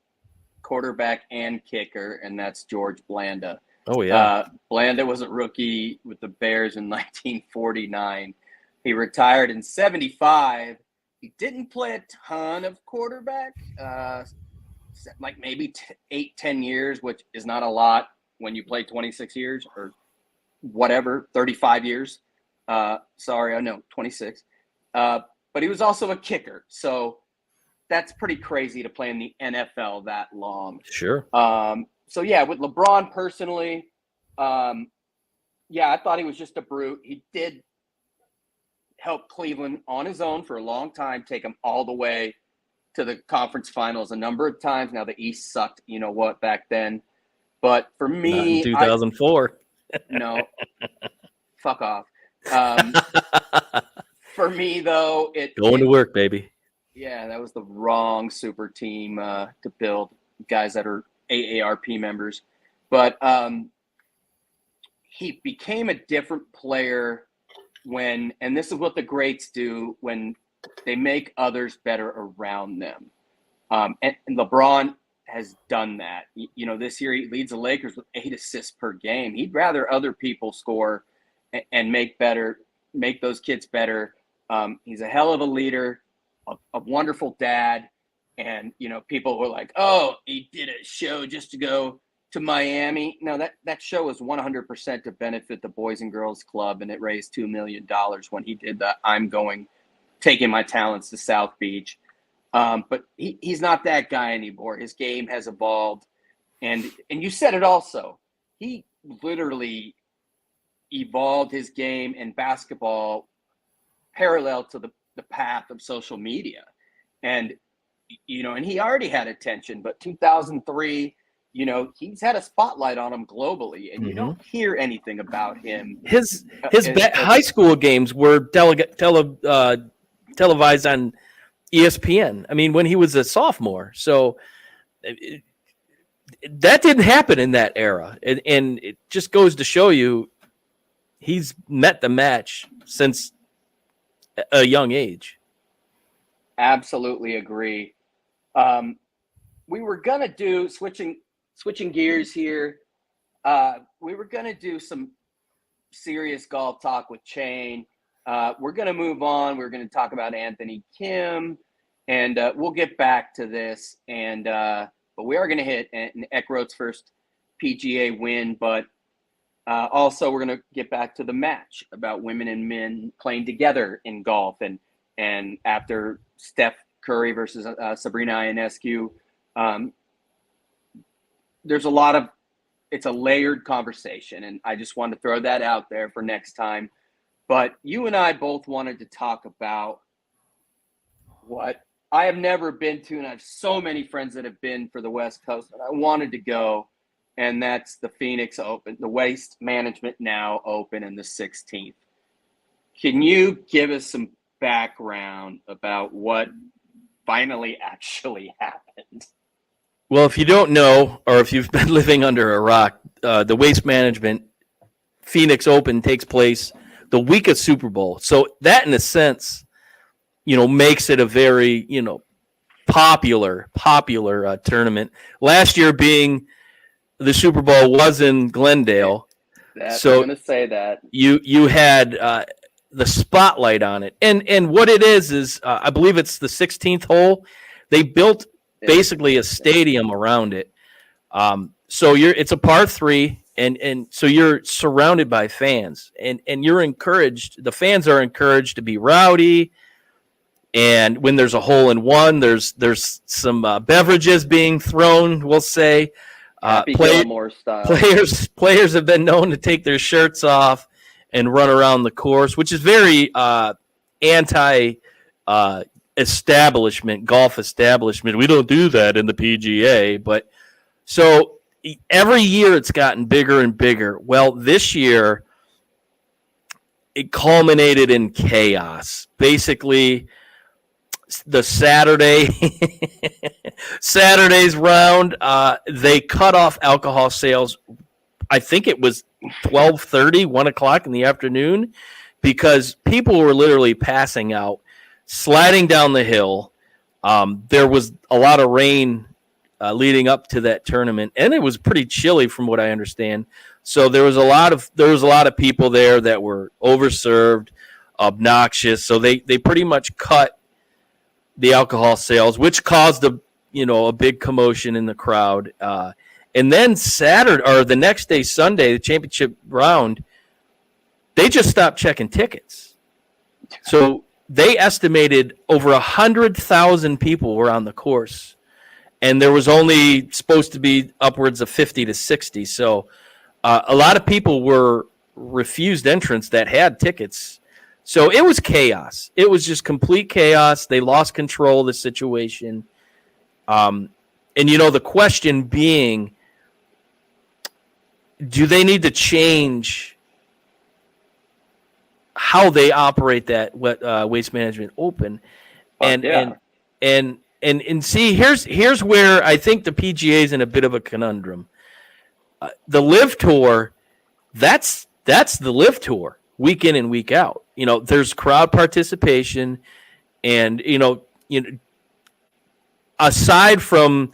Speaker 2: quarterback and kicker, and that's George Blanda.
Speaker 1: Oh, yeah.
Speaker 2: Blanda was a rookie with the Bears in 1949. He retired in 75. He didn't play a ton of quarterback, like maybe 8-10 years, which is not a lot when you play 26 years or whatever, 35 years. Sorry, I know, 26. But he was also a kicker. So that's pretty crazy to play in the NFL that long.
Speaker 1: Sure.
Speaker 2: So, yeah, with LeBron personally, I thought he was just a brute. He did help Cleveland on his own for a long time, take him all the way to the conference finals a number of times. Now, the East sucked, back then. But for me,
Speaker 1: not in 2004.
Speaker 2: No, fuck off. For me, though,
Speaker 1: going to work, baby.
Speaker 2: Yeah, that was the wrong super team to build, guys that are AARP members. But he became a different player and this is what the greats do, when they make others better around them. And LeBron has done that. This year he leads the Lakers with 8 assists per game. He'd rather other people score and make those kids better. He's a hell of a leader, a wonderful dad. And, people were like, oh, he did a show just to go to Miami. No, that show was 100% to benefit the Boys and Girls Club, and it raised $2 million when he did that. Taking my talents to South Beach. But he's not that guy anymore. His game has evolved. And you said it also. He literally evolved his game in basketball parallel to the path of social media. And and he already had attention, but 2003, he's had a spotlight on him globally, and you don't hear anything about him.
Speaker 1: His high school games were televised on ESPN. I mean, when he was a sophomore. So that didn't happen in that era. And it just goes to show you he's met the match since a young age.
Speaker 2: Absolutely agree. We were going to do, switching gears here, we were going to do some serious golf talk with Chain. We're going to move on. We're going to talk about Anthony Kim, and we'll get back to this. And but we are going to hit Eckroat's first PGA win, but also we're going to get back to the match about women and men playing together in golf. And after Steph Curry versus Sabrina Ionescu, there's it's a layered conversation, and I just want to throw that out there for next time. But you and I both wanted to talk about what I have never been to, and I have so many friends that have been for the West Coast, and I wanted to go, and that's the Phoenix Open, the Waste Management Now Open, and the 16th. Can you give us some background about what finally actually happened?
Speaker 1: Well, if you don't know, or if you've been living under a rock, the Waste Management Phoenix Open takes place the week of Super Bowl. So that, in a sense, makes it a very, popular tournament. Last year being the Super Bowl was in Glendale.
Speaker 2: So I'm going to say that.
Speaker 1: You had the spotlight on it. And what it is I believe it's the 16th hole. They built basically a stadium around it. So it's a par 3, and so you're surrounded by fans, and you're encouraged. The fans are encouraged to be rowdy. And when there's a hole in one, there's some beverages being thrown, we'll say.
Speaker 2: Gilmore style.
Speaker 1: Players have been known to take their shirts off and run around the course, which is very anti golf establishment. We don't do that in the PGA. But so every year it's gotten bigger and bigger. Well, this year it culminated in chaos. Basically, the Saturday's round, they cut off alcohol sales. I think it was 12:30, 1 o'clock in the afternoon, because people were literally passing out, sliding down the hill. There was a lot of rain leading up to that tournament, and it was pretty chilly from what I understand. So there was a lot of people there that were overserved, obnoxious. So they pretty much cut the alcohol sales, which caused a big commotion in the crowd. And then Saturday, or the next day, Sunday, the championship round, they just stopped checking tickets. So they estimated over 100,000 people were on the course, and there was only supposed to be upwards of 50 to 60. So a lot of people were refused entrance that had tickets. So it was chaos. It was just complete chaos. They lost control of the situation. And, the question being, do they need to change how they operate that Waste Management Open? And see, here's where I think the PGA is in a bit of a conundrum. The Live Tour, that's the Live Tour, week in and week out. There's crowd participation, and aside from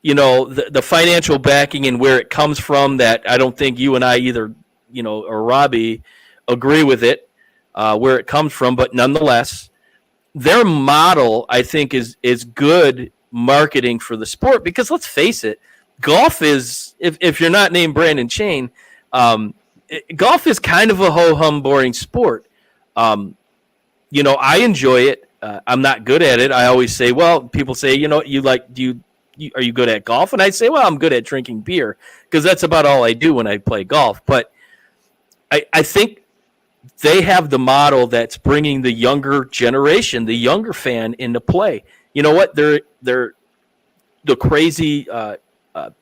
Speaker 1: the financial backing and where it comes from, that I don't think you and I either or Robbie agree with it, where it comes from, but nonetheless, their model, I think, is good marketing for the sport, because let's face it, golf is, if you're not named Brandon Chain, golf is kind of a ho-hum, boring sport. I enjoy it. I'm not good at it. I always say, well, people say, are you good at golf? And I say, well, I'm good at drinking beer, because that's about all I do when I play golf. But I think they have the model that's bringing the younger generation, the younger fan, into play. you know what? They're the crazy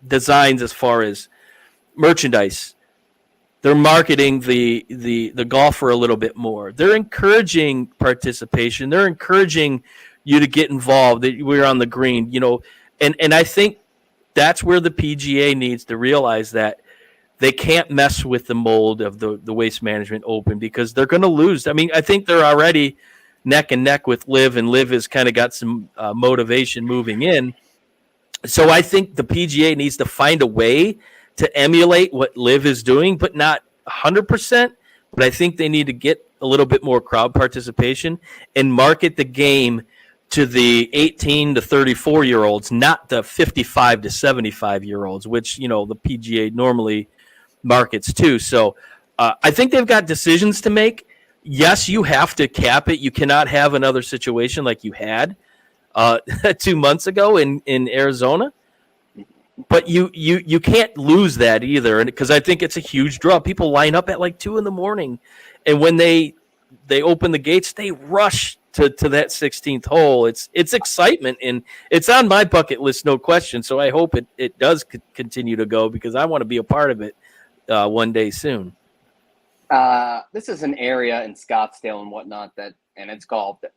Speaker 1: designs as far as merchandise. They're marketing the golfer a little bit more. They're encouraging participation. They're encouraging you to get involved. That we're on the green, and I think that's where the PGA needs to realize that they can't mess with the mold of the Waste Management Open because they're going to lose. I mean, I think they're already neck and neck with Liv, and Liv has kind of got some motivation moving in. So I think the PGA needs to find a way to emulate what Liv is doing, but not 100%. But I think they need to get a little bit more crowd participation and market the game to the 18 to 34-year-olds, not the 55 to 75-year-olds, which, the PGA normally markets too. So I think they've got decisions to make. Yes, you have to cap it. You cannot have another situation like you had 2 months ago in Arizona. But you can't lose that either, and because I think it's a huge draw. People line up at like 2 a.m, and when they open the gates, they rush to that 16th hole. It's excitement, and it's on my bucket list, no question. So I hope it does continue to go because I want to be a part of it one day soon.
Speaker 2: This is an area in Scottsdale and whatnot and it's golf that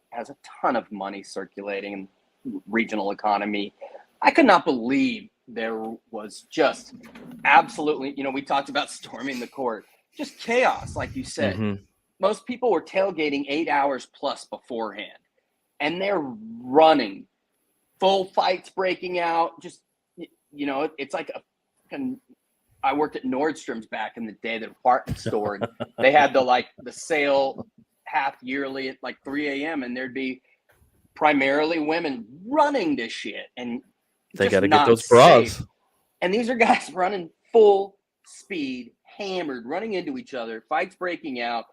Speaker 2: has a ton of money circulating in regional economy. I could not believe there was just absolutely, we talked about storming the court, just chaos, like you said. Mm-hmm. Most people were tailgating 8 hours plus beforehand, and they're running, full fights breaking out. Just, it's like I worked at Nordstrom's back in the day, the department store, and they had the sale half yearly at like 3 a.m. and there'd be primarily women running to shit, and
Speaker 1: they got to get those bras.
Speaker 2: Safe. And these are guys running full speed, hammered, running into each other, fights breaking out.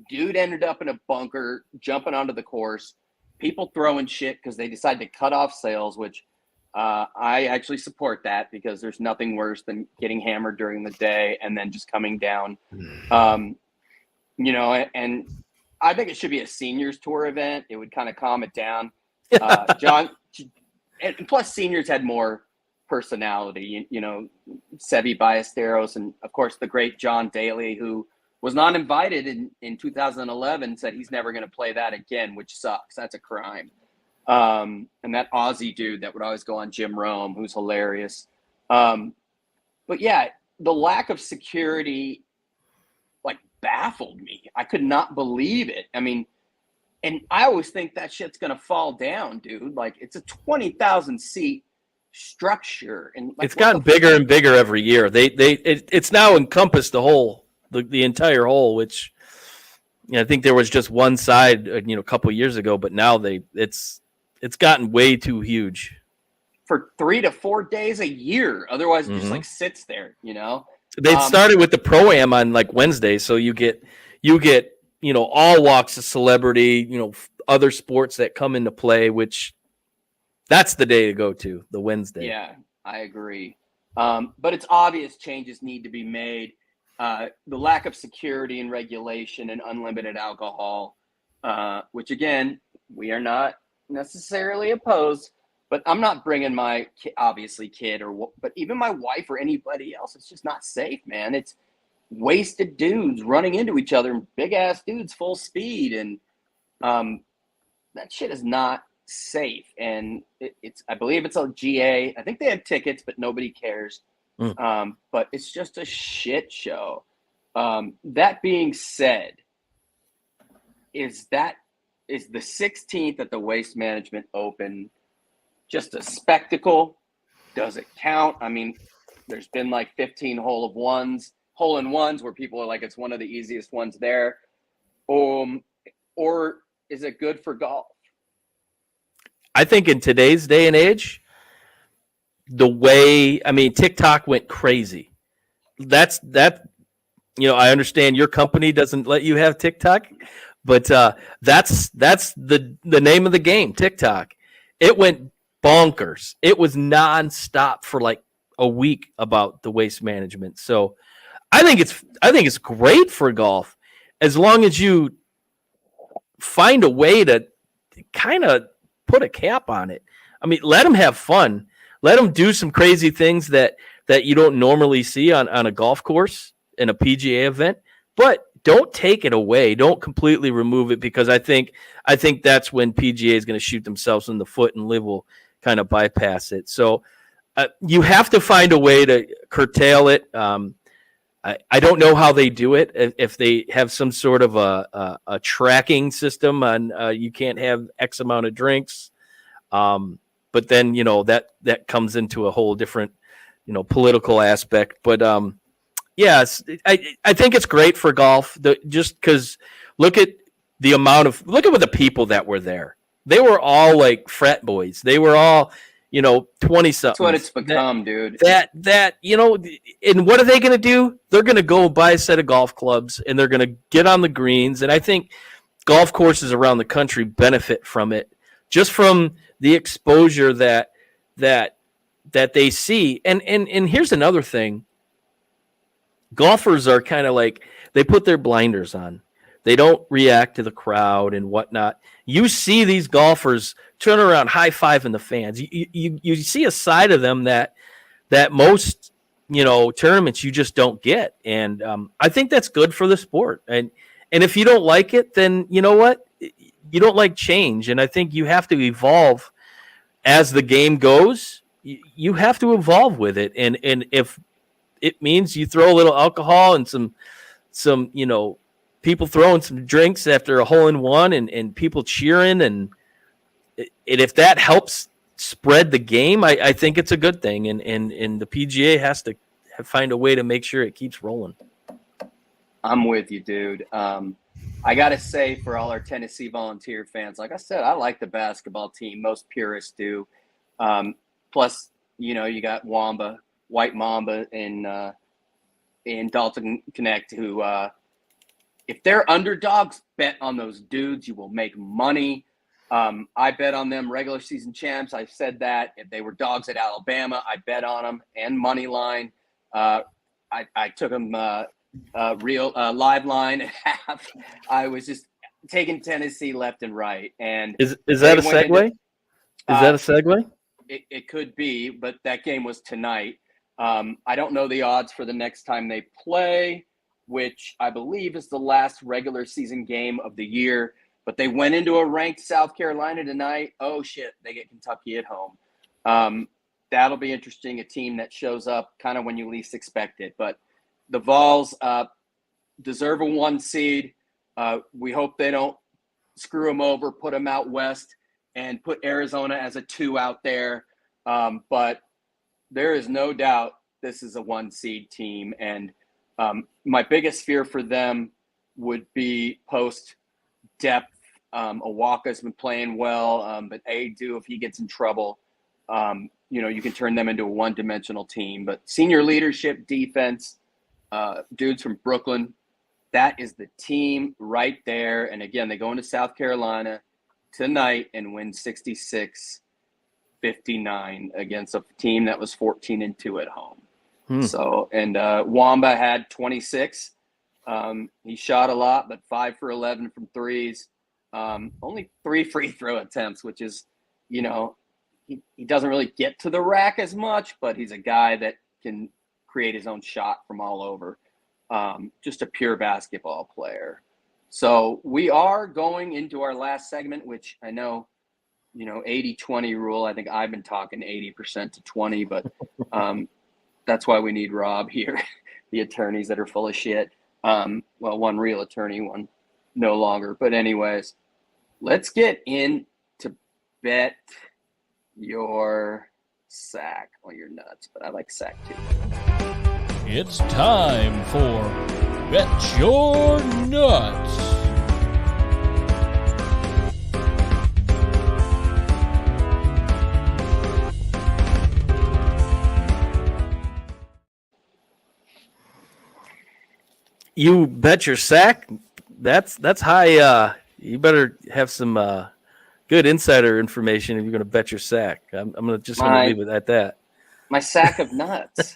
Speaker 2: Dude ended up in a bunker, jumping onto the course. People throwing shit because they decided to cut off sales, which I actually support that because there's nothing worse than getting hammered during the day and then just coming down. And I think it should be a seniors tour event. It would kind of calm it down. John, and plus seniors had more personality, Sevi Ballesteros, and of course the great John Daly, who was not invited in 2011, said he's never going to play that again, which sucks. That's a crime. And that Aussie dude that would always go on Jim Rome, who's hilarious. But yeah, the lack of security baffled me. I could not believe it. I mean, and I always think that shit's going to fall down, dude. Like, it's a 20,000 seat structure, and
Speaker 1: it's gotten bigger and bigger every year. It's now encompassed the entire hole, which I think there was just one side, a couple of years ago, but now it's gotten way too huge
Speaker 2: for 3 to 4 days a year. Otherwise, it just sits there,
Speaker 1: They started with the Pro-Am on Wednesday, so you get all walks of celebrity, other sports that come into play, which that's the day to go to, the Wednesday.
Speaker 2: Yeah, I agree. But it's obvious changes need to be made. The lack of security and regulation and unlimited alcohol, which again, we are not necessarily opposed. But I'm not bringing my kid, but even my wife or anybody else. It's just not safe, man. It's wasted dudes running into each other, and big ass dudes full speed, and that shit is not safe. And I believe it's a GA. I think they have tickets, but nobody cares. But it's just a shit show. That being said, is the 16th at the Waste Management Open just a spectacle? Does it count? I mean, there's been 15 hole-in-ones where people are like, it's one of the easiest ones there. Or is it good for golf?
Speaker 1: I think in today's day and age, TikTok went crazy. I understand your company doesn't let you have TikTok, but that's the name of the game, TikTok. It went bonkers. It was nonstop for a week about the waste management. So I think it's great for golf as long as you find a way to kind of put a cap on it. I mean, let them have fun. Let them do some crazy things that you don't normally see on a golf course in a PGA event, but don't take it away. Don't completely remove it, because I think that's when PGA is going to shoot themselves in the foot and LIV will kind of bypass it. So you have to find a way to curtail it. I don't know how they do it, if they have some sort of a tracking system on you can't have X amount of drinks. But then, that comes into a whole different, political aspect. But yes, I think it's great for golf. Just because look at what the people that were there. They were all like frat boys. They were all 20 something.
Speaker 2: That's what it's become, dude.
Speaker 1: And what are they going to do? They're going to go buy a set of golf clubs and they're going to get on the greens. And I think golf courses around the country benefit from it, just from the exposure that they see. And here's another thing. Golfers are kind of like, they put their blinders on. They don't react to the crowd and whatnot. You see these golfers turn around, high-fiving the fans. You see a side of them that most tournaments you just don't get, and I think that's good for the sport. And if you don't like it, then you know what? You don't like change, and I think you have to evolve as the game goes. You have to evolve with it, and if it means you throw a little alcohol and some people throwing some drinks after a hole-in-one and people cheering, and if that helps spread the game, I think it's a good thing. And the PGA has to find a way to make sure it keeps rolling.
Speaker 2: I'm with you, dude. I got to say, for all our Tennessee Volunteer fans, like I said, I like the basketball team. Most purists do. Plus, you got White Mamba in Dalton Connect, who if they're underdogs, bet on those dudes. You will make money. I bet on them regular season champs. I've said that. If they were dogs at Alabama, I bet on them and money line. I took them real live line at half. I was just taking Tennessee left and right. And
Speaker 1: is that a segue? Is that a segue?
Speaker 2: It could be, but that game was tonight. I don't know the odds for the next time they play, which I believe is the last regular season game of the year. But they went into a ranked South Carolina tonight. Oh, shit, they get Kentucky at home. That'll be interesting, a team that shows up kind of when you least expect it. But the Vols deserve a 1 seed. We hope they don't screw them over, put them out west, and put Arizona as a 2 out there. But there is no doubt this is a 1 seed team. And my biggest fear for them would be post-depth. Awaka's been playing well, but Adu, if he gets in trouble, you can turn them into a one-dimensional team. But senior leadership, defense, dudes from Brooklyn, that is the team right there. And again, they go into South Carolina tonight and win 66-59 against a team that was 14-2 at home. So, and Wamba had 26. He shot a lot, but 5 for 11 from threes. Only 3 free throw attempts, which is, he doesn't really get to the rack as much, but he's a guy that can create his own shot from all over. Just a pure basketball player. So we are going into our last segment, which I know, 80-20 rule. I think I've been talking 80% to 20, but that's why we need Rob here, the attorneys that are full of shit. Well, one real attorney, one no longer. But anyways, let's get into bet your sack. Well, you're nuts, but I like sack too.
Speaker 1: It's time for Bet Your Nuts. You bet your sack. That's high. You better have some good insider information if you're going to bet your sack. I'm going to leave it at that.
Speaker 2: My sack of nuts.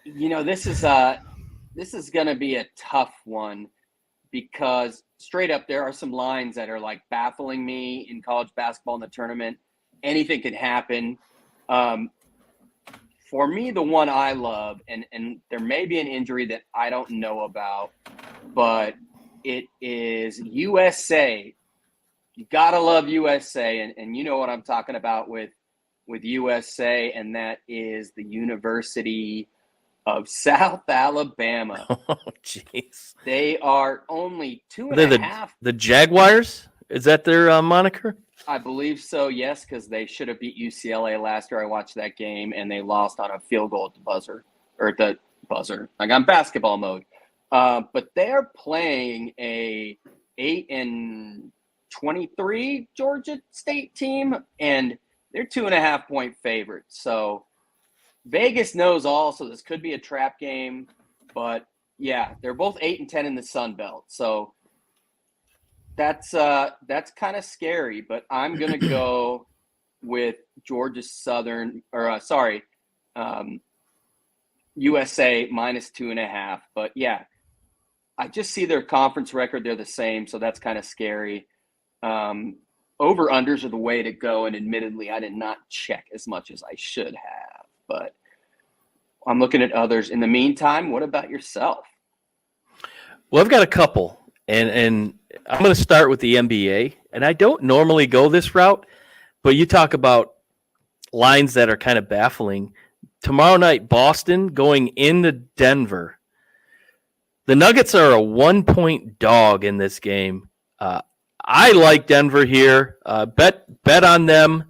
Speaker 2: This is going to be a tough one because straight up, there are some lines that are like baffling me in college basketball in the tournament. Anything could happen. For me, the one I love, and there may be an injury that I don't know about, but it is USA. You gotta love USA, and you know what I'm talking about with USA, and that is the University of South Alabama.
Speaker 1: Oh, jeez.
Speaker 2: They are only two and
Speaker 1: They're
Speaker 2: a half.
Speaker 1: The Jaguars? Is that their moniker?
Speaker 2: I believe so, yes, because they should have beat UCLA last year. I watched that game, and they lost on a field goal at the buzzer, or at the buzzer. Like, I'm basketball mode. But they're playing a 8-23 Georgia State team, and they're 2.5-point favorites. So Vegas knows all, so this could be a trap game. But, yeah, they're both 8-10 in the Sun Belt. So that's kind of scary, but I'm going to go with Georgia Southern, USA -2.5. But, yeah, I just see their conference record. They're the same, so that's kind of scary. Over-unders are the way to go, and admittedly, I did not check as much as I should have. But I'm looking at others. In the meantime, what about yourself?
Speaker 1: Well, I've got a couple, and I'm going to start with the NBA. And I don't normally go this route, but you talk about lines that are kind of baffling. Tomorrow night, Boston going into Denver. The Nuggets are a 1-point dog in this game. I like Denver here. Bet on them.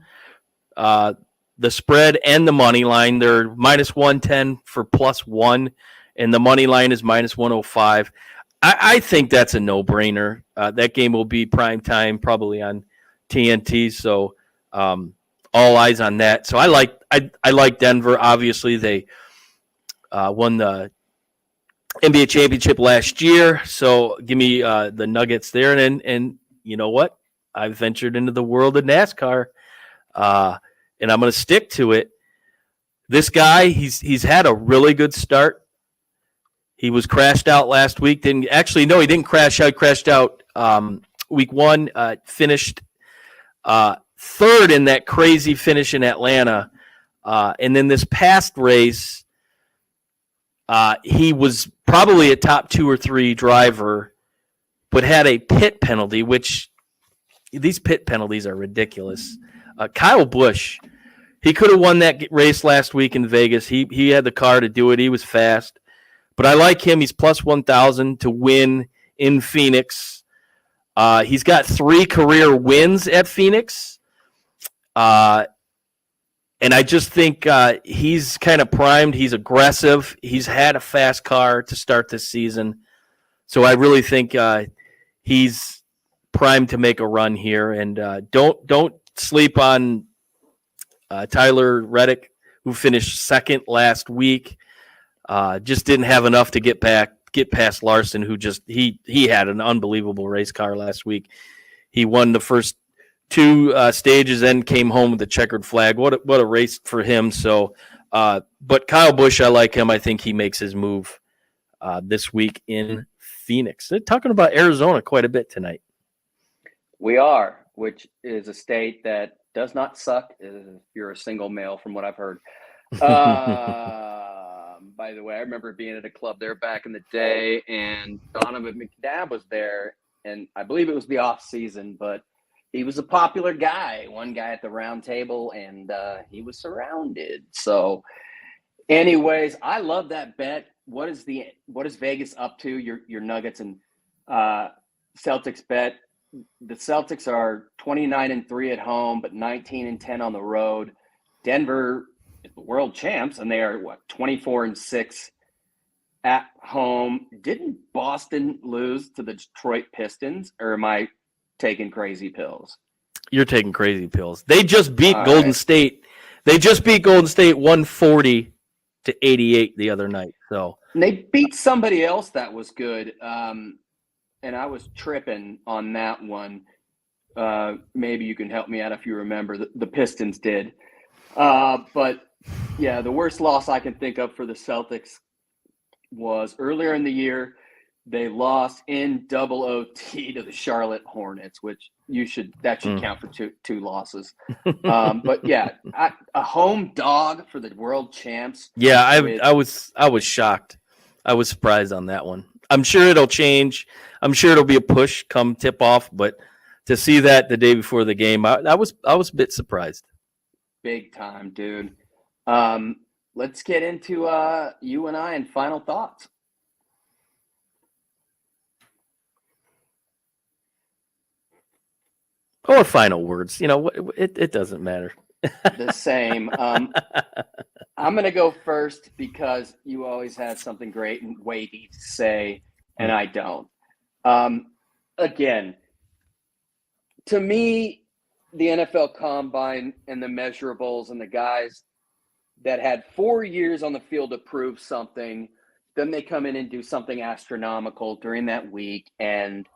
Speaker 1: The spread and the money line. They're -110 for +1, and the money line is -105. I think that's a no-brainer. That game will be prime time, probably on TNT. So all eyes on that. So I like Denver. Obviously, they won the NBA championship last year. So give me the Nuggets there. And you know what? I've ventured into the world of NASCAR, and I'm going to stick to it. This guy, he's had a really good start. He was crashed out last week. He didn't crash out. He crashed out week one, finished third in that crazy finish in Atlanta. And then this past race, he was probably a top 2 or 3 driver, but had a pit penalty, which these pit penalties are ridiculous. Kyle Busch, he could have won that race last week in Vegas. He had the car to do it. He was fast. But I like him. He's +1,000 to win in Phoenix. He's got 3 career wins at Phoenix. And I just think he's kind of primed. He's aggressive. He's had a fast car to start this season. So I really think he's primed to make a run here. And don't sleep on Tyler Reddick, who finished second last week. Just didn't have enough to get past Larson, who he had an unbelievable race car last week. He won the first 2 stages, then came home with the checkered flag. What a race for him. So, but Kyle Busch, I like him. I think he makes his move this week in Phoenix. They're talking about Arizona quite a bit tonight.
Speaker 2: We are, which is a state that does not suck if you're a single male, from what I've heard. By the way, I remember being at a club there back in the day, and Donovan McNabb was there, and I believe it was the off season, but he was a popular guy, one guy at the round table, and he was surrounded. So anyways, I love that bet. What is Vegas up to? Your Nuggets and Celtics bet. The Celtics are 29-3 at home, but 19-10 on the road. Denver is the world champs, and they are 24-6 at home. Didn't Boston lose to the Detroit Pistons, or am I taking crazy pills?
Speaker 1: You're taking crazy pills. They just beat Golden State. They just beat Golden State 140-88 the other night. So
Speaker 2: and they beat somebody else that was good. And I was tripping on that one. Maybe you can help me out if you remember. The Pistons did. But, yeah, the worst loss I can think of for the Celtics was earlier in the year. They lost in double OT to the Charlotte Hornets, which that should count for two losses. But yeah, a home dog for the world champs.
Speaker 4: Yeah, I was shocked. I was surprised on that one. I'm sure it'll change. I'm sure it'll be a push come tip off, but to see that the day before the game, I was a bit surprised.
Speaker 2: Big time, dude. Let's get into you and I and final thoughts.
Speaker 4: Or final words. It doesn't matter.
Speaker 2: The same. I'm going to go first because you always have something great and weighty to say, and I don't. Again, to me, the NFL Combine and the measurables and the guys that had 4 years on the field to prove something, then they come in and do something astronomical during that week, and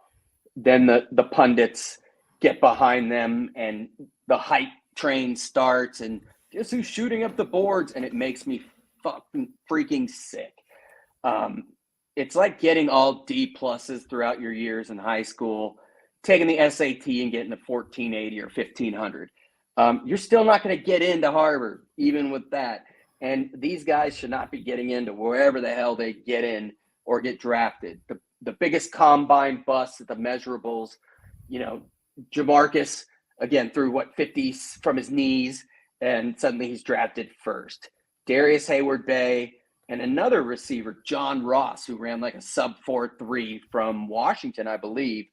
Speaker 2: then the pundits get behind them and the hype train starts and guess who's shooting up the boards, and it makes me fucking freaking sick. It's like getting all D pluses throughout your years in high school, taking the SAT and getting a 1480 or 1500. You're still not going to get into Harvard, even with that. And these guys should not be getting into wherever the hell they get in or get drafted. The biggest combine busts at the measurables, Jamarcus, again, threw 50 from his knees, and suddenly he's drafted first. Darius Hayward-Bay and another receiver, John Ross, who ran like a sub 4.3 from Washington, I believe.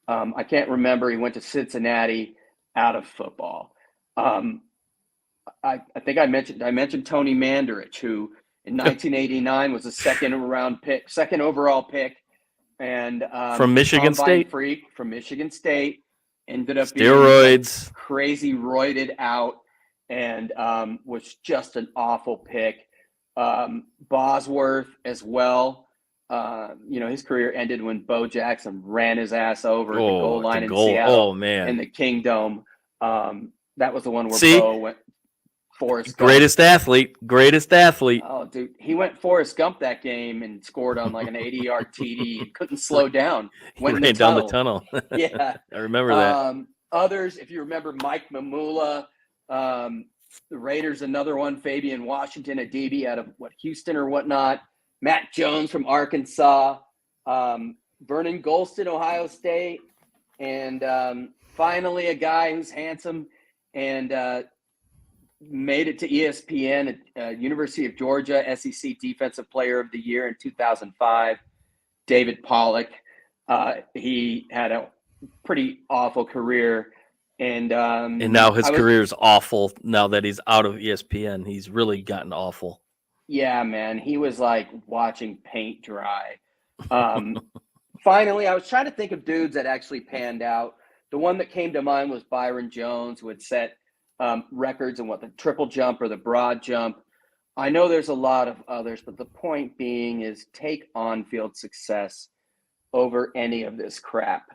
Speaker 2: I can't remember. He went to Cincinnati out of football. I think I mentioned Tony Mandarich, who in 1989 was a second overall pick, and
Speaker 4: from Michigan State.
Speaker 2: Freak from Michigan State, ended up
Speaker 4: steroids,
Speaker 2: being crazy roided out, and was just an awful pick. Bosworth as well. His career ended when Bo Jackson ran his ass over at the goal line in Seattle.
Speaker 4: Oh man!
Speaker 2: In the Kingdome. That was the one where Bo went Forrest Gump.
Speaker 4: Greatest athlete.
Speaker 2: Oh, dude, he went Forrest Gump that game and scored on like an 80-yard TD. He couldn't slow down. Went
Speaker 4: down the tunnel.
Speaker 2: Yeah,
Speaker 4: I remember that.
Speaker 2: Others, if you remember, Mike Mamula, the Raiders, another one. Fabian Washington, a DB out of Houston or whatnot. Matt Jones from Arkansas. Vernon Golston, Ohio State, and finally a guy who's handsome and made it to ESPN at University of Georgia, SEC Defensive Player of the Year in 2005, David Pollock. He had a pretty awful career. And
Speaker 4: now his career is awful now that he's out of ESPN. He's really gotten awful.
Speaker 2: Yeah, man. He was like watching paint dry. Finally, I was trying to think of dudes that actually panned out. The one that came to mind was Byron Jones, who had set records in the triple jump or the broad jump. I know there's a lot of others, but the point being is take on-field success over any of this crap.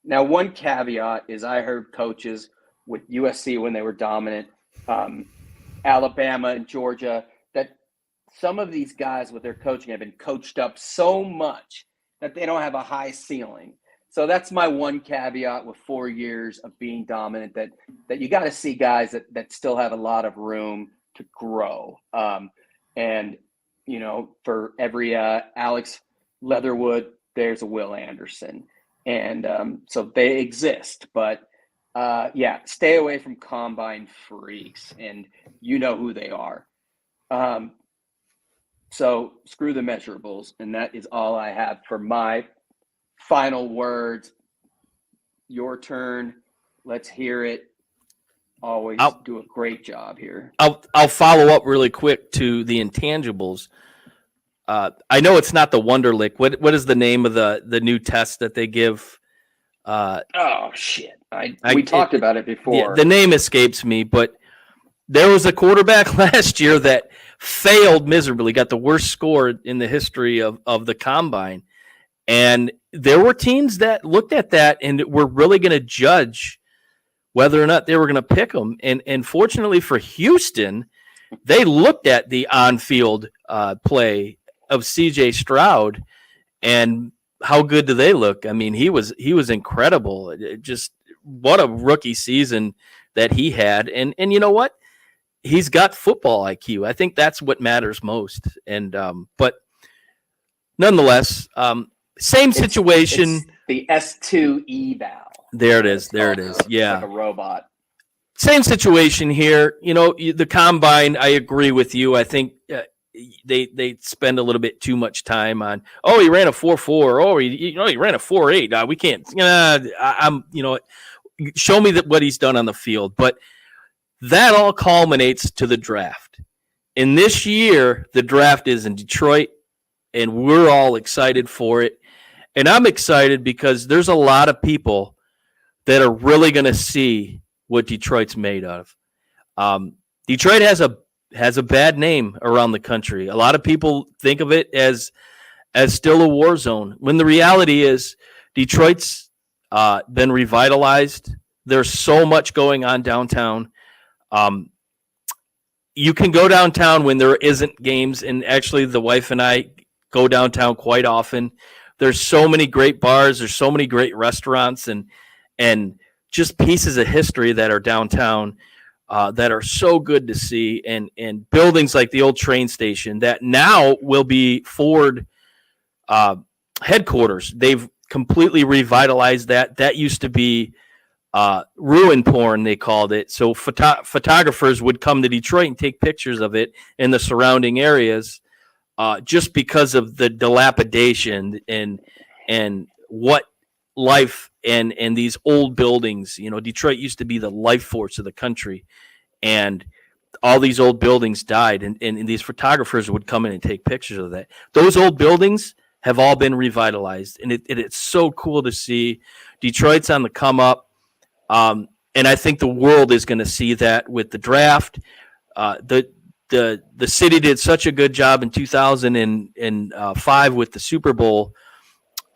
Speaker 2: Now, one caveat is I heard coaches with USC when they were dominant, Alabama and Georgia, that some of these guys with their coaching have been coached up so much that they don't have a high ceiling. So that's my one caveat with 4 years of being dominant, that you got to see guys that still have a lot of room to grow. And, for every Alex Leatherwood, there's a Will Anderson. And so they exist. But, stay away from combine freaks, and you know who they are. So screw the measurables. And that is all I have for my final words. Your turn. Let's hear it. Always do a great job here.
Speaker 4: I'll follow up really quick to the intangibles. I know it's not the Wonderlic. What is the name of the new test that they give?
Speaker 2: Oh shit! We talked about it before.
Speaker 4: Yeah, the name escapes me, but there was a quarterback last year that failed miserably, got the worst score in the history of the combine. And there were teams that looked at that and were really going to judge whether or not they were going to pick him. And fortunately for Houston, they looked at the on-field play of C.J. Stroud and how good do they look? I mean, he was incredible. Just what a rookie season that he had. And you know what? He's got football IQ. I think that's what matters most. And but nonetheless, same situation.
Speaker 2: It's the S2 eval.
Speaker 4: There it is. There it is. Yeah.
Speaker 2: It's like a robot.
Speaker 4: Same situation here. You know, the combine, I agree with you. I think they spend a little bit too much time on, oh, he ran a 4.4. Oh, he ran a 4.8. We can't. I'm show me what he's done on the field. But that all culminates to the draft. And this year, the draft is in Detroit, and we're all excited for it. And I'm excited because there's a lot of people that are really going to see what Detroit's made of. Detroit has a bad name around the country. A lot of people think of it as still a war zone, when the reality is Detroit's been revitalized. There's so much going on downtown. You can go downtown when there isn't games, and actually the wife and I go downtown quite often. There's so many great bars. There's so many great restaurants and just pieces of history that are downtown that are so good to see. And buildings like the old train station that now will be Ford headquarters. They've completely revitalized that. That used to be ruin porn, they called it. So photographers would come to Detroit and take pictures of it in the surrounding areas. Just because of the dilapidation and what life and these old buildings, Detroit used to be the life force of the country, and all these old buildings died, and these photographers would come in and take pictures of that. Those old buildings have all been revitalized, and it's so cool to see. Detroit's on the come up, and I think the world is going to see that with the draft. The city did such a good job in 2005 with the Super Bowl.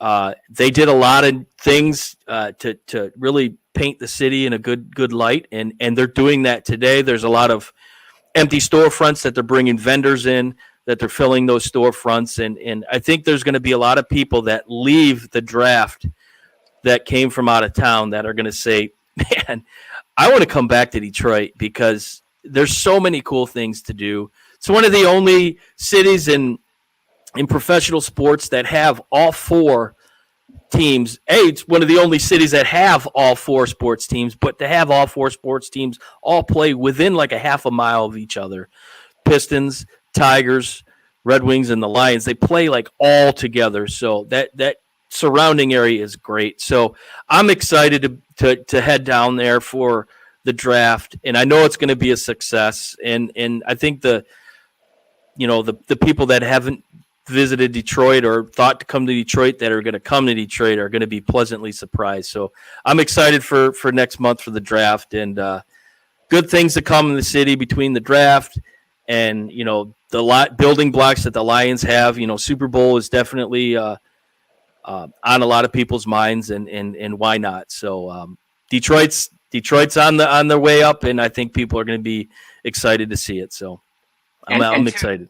Speaker 4: They did a lot of things to really paint the city in a good light, and they're doing that today. There's a lot of empty storefronts that they're bringing vendors in, that they're filling those storefronts, and I think there's going to be a lot of people that leave the draft that came from out of town that are going to say, man, I want to come back to Detroit because there's so many cool things to do. It's one of the only cities in professional sports that have all four teams. It's one of the only cities that have all four sports teams, but to have all four sports teams all play within like a half a mile of each other. Pistons, Tigers, Red Wings, and the Lions, they play like all together. So that surrounding area is great. So I'm excited to head down there for the draft, and I know it's going to be a success. And I think the people that haven't visited Detroit or thought to come to Detroit that are going to come to Detroit are going to be pleasantly surprised. So I'm excited for next month for the draft, and good things to come in the city between the draft and the building blocks that the Lions have. Super Bowl is definitely on a lot of people's minds, and why not? So Detroit's on their way up, and I think people are going to be excited to see it. So I'm excited.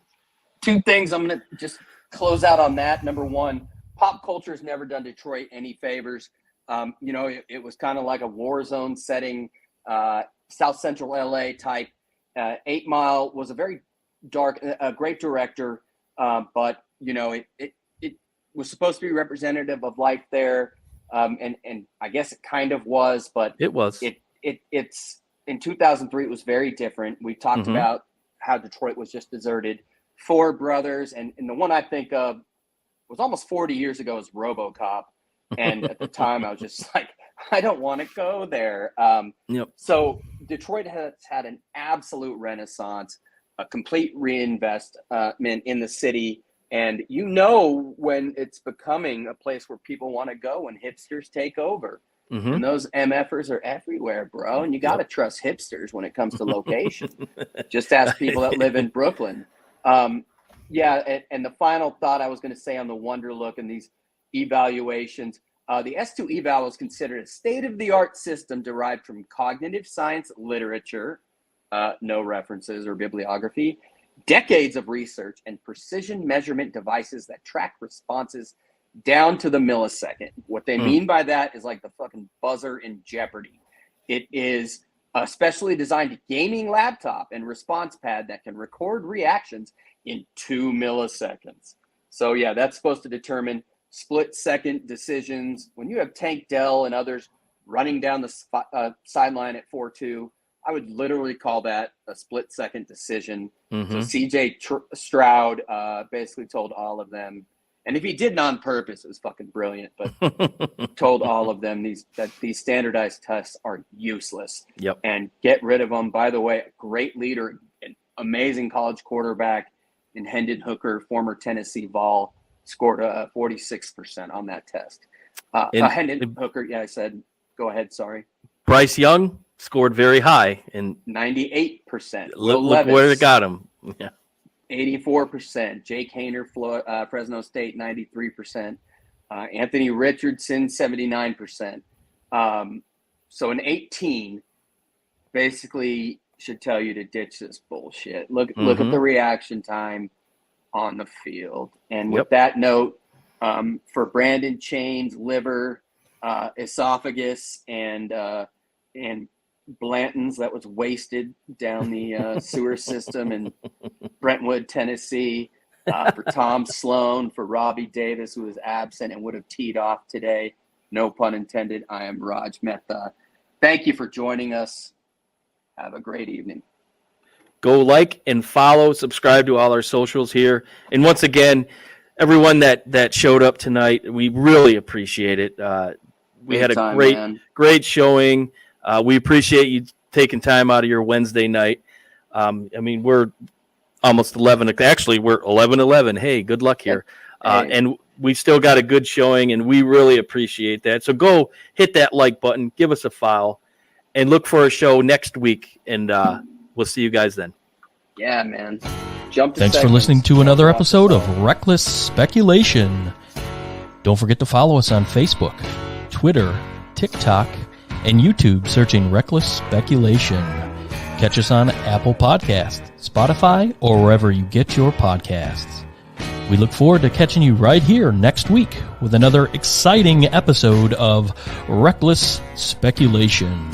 Speaker 2: Two things I'm going to just close out on that. Number one, pop culture has never done Detroit any favors. It was kind of like a war zone setting, South Central LA type. 8 Mile was a very dark, a great director, but it was supposed to be representative of life there. And I guess it kind of was, but
Speaker 4: it was.
Speaker 2: It's in 2003. It was very different. We talked about how Detroit was just deserted. Four brothers, and the one I think of was almost 40 years ago is RoboCop, and at the time I was just like, I don't want to go there. So Detroit has had an absolute renaissance, a complete reinvestment in the city. And when it's becoming a place where people want to go and hipsters take over. And those MFers are everywhere, bro. And you got to trust hipsters when it comes to location. Just ask people that live in Brooklyn. And the final thought I was going to say on the Wonder Look and these evaluations, the S2 eval is considered a state-of-the-art system derived from cognitive science literature, no references or bibliography, decades of research, and precision measurement devices that track responses down to the millisecond. What they mean by that is like the fucking buzzer in Jeopardy. It is a specially designed gaming laptop and response pad that can record reactions in 2 milliseconds. So yeah, that's supposed to determine split-second decisions. When you have Tank Dell and others running down the sideline at 4-2, I would literally call that a split-second decision. So CJ Stroud basically told all of them, and if he didn't on purpose, it was fucking brilliant, but told all of them that these standardized tests are useless.
Speaker 4: Yep.
Speaker 2: And get rid of them. By the way, a great leader, an amazing college quarterback in Hendon Hooker, former Tennessee Vol, scored 46% on that test. Hendon Hooker, yeah, I said, go ahead, sorry. Bryce
Speaker 4: Young scored very high. And
Speaker 2: 98%.
Speaker 4: Look where it got him. Yeah.
Speaker 2: 84%. Jake Hayner, Fresno State, 93%. Anthony Richardson, 79%. So an 18 basically should tell you to ditch this bullshit. Look at the reaction time on the field. And with that note, for Brandon Chain's liver, esophagus, and Blanton's that was wasted down the sewer system in Brentwood, Tennessee, for Tom Sloan, for Robbie Davis, who was absent and would have teed off today. No pun intended. I am Raj Mehta. Thank you for joining us. Have a great evening.
Speaker 4: Go like and follow, subscribe to all our socials here. And once again, everyone that showed up tonight, we really appreciate it. We had a great showing. We appreciate you taking time out of your Wednesday night. I mean, we're almost 11. Actually, we're 11:11. Hey, good luck here. And we've still got a good showing, and we really appreciate that. So go hit that like button, give us a follow, and look for a show next week. And we'll see you guys then.
Speaker 2: Yeah, man.
Speaker 1: Thanks for listening to another episode of Reckless Speculation. Don't forget to follow us on Facebook, Twitter, TikTok, and YouTube, searching Reckless Speculation. Catch us on Apple Podcasts, Spotify, or wherever you get your podcasts. We look forward to catching you right here next week with another exciting episode of Reckless Speculation.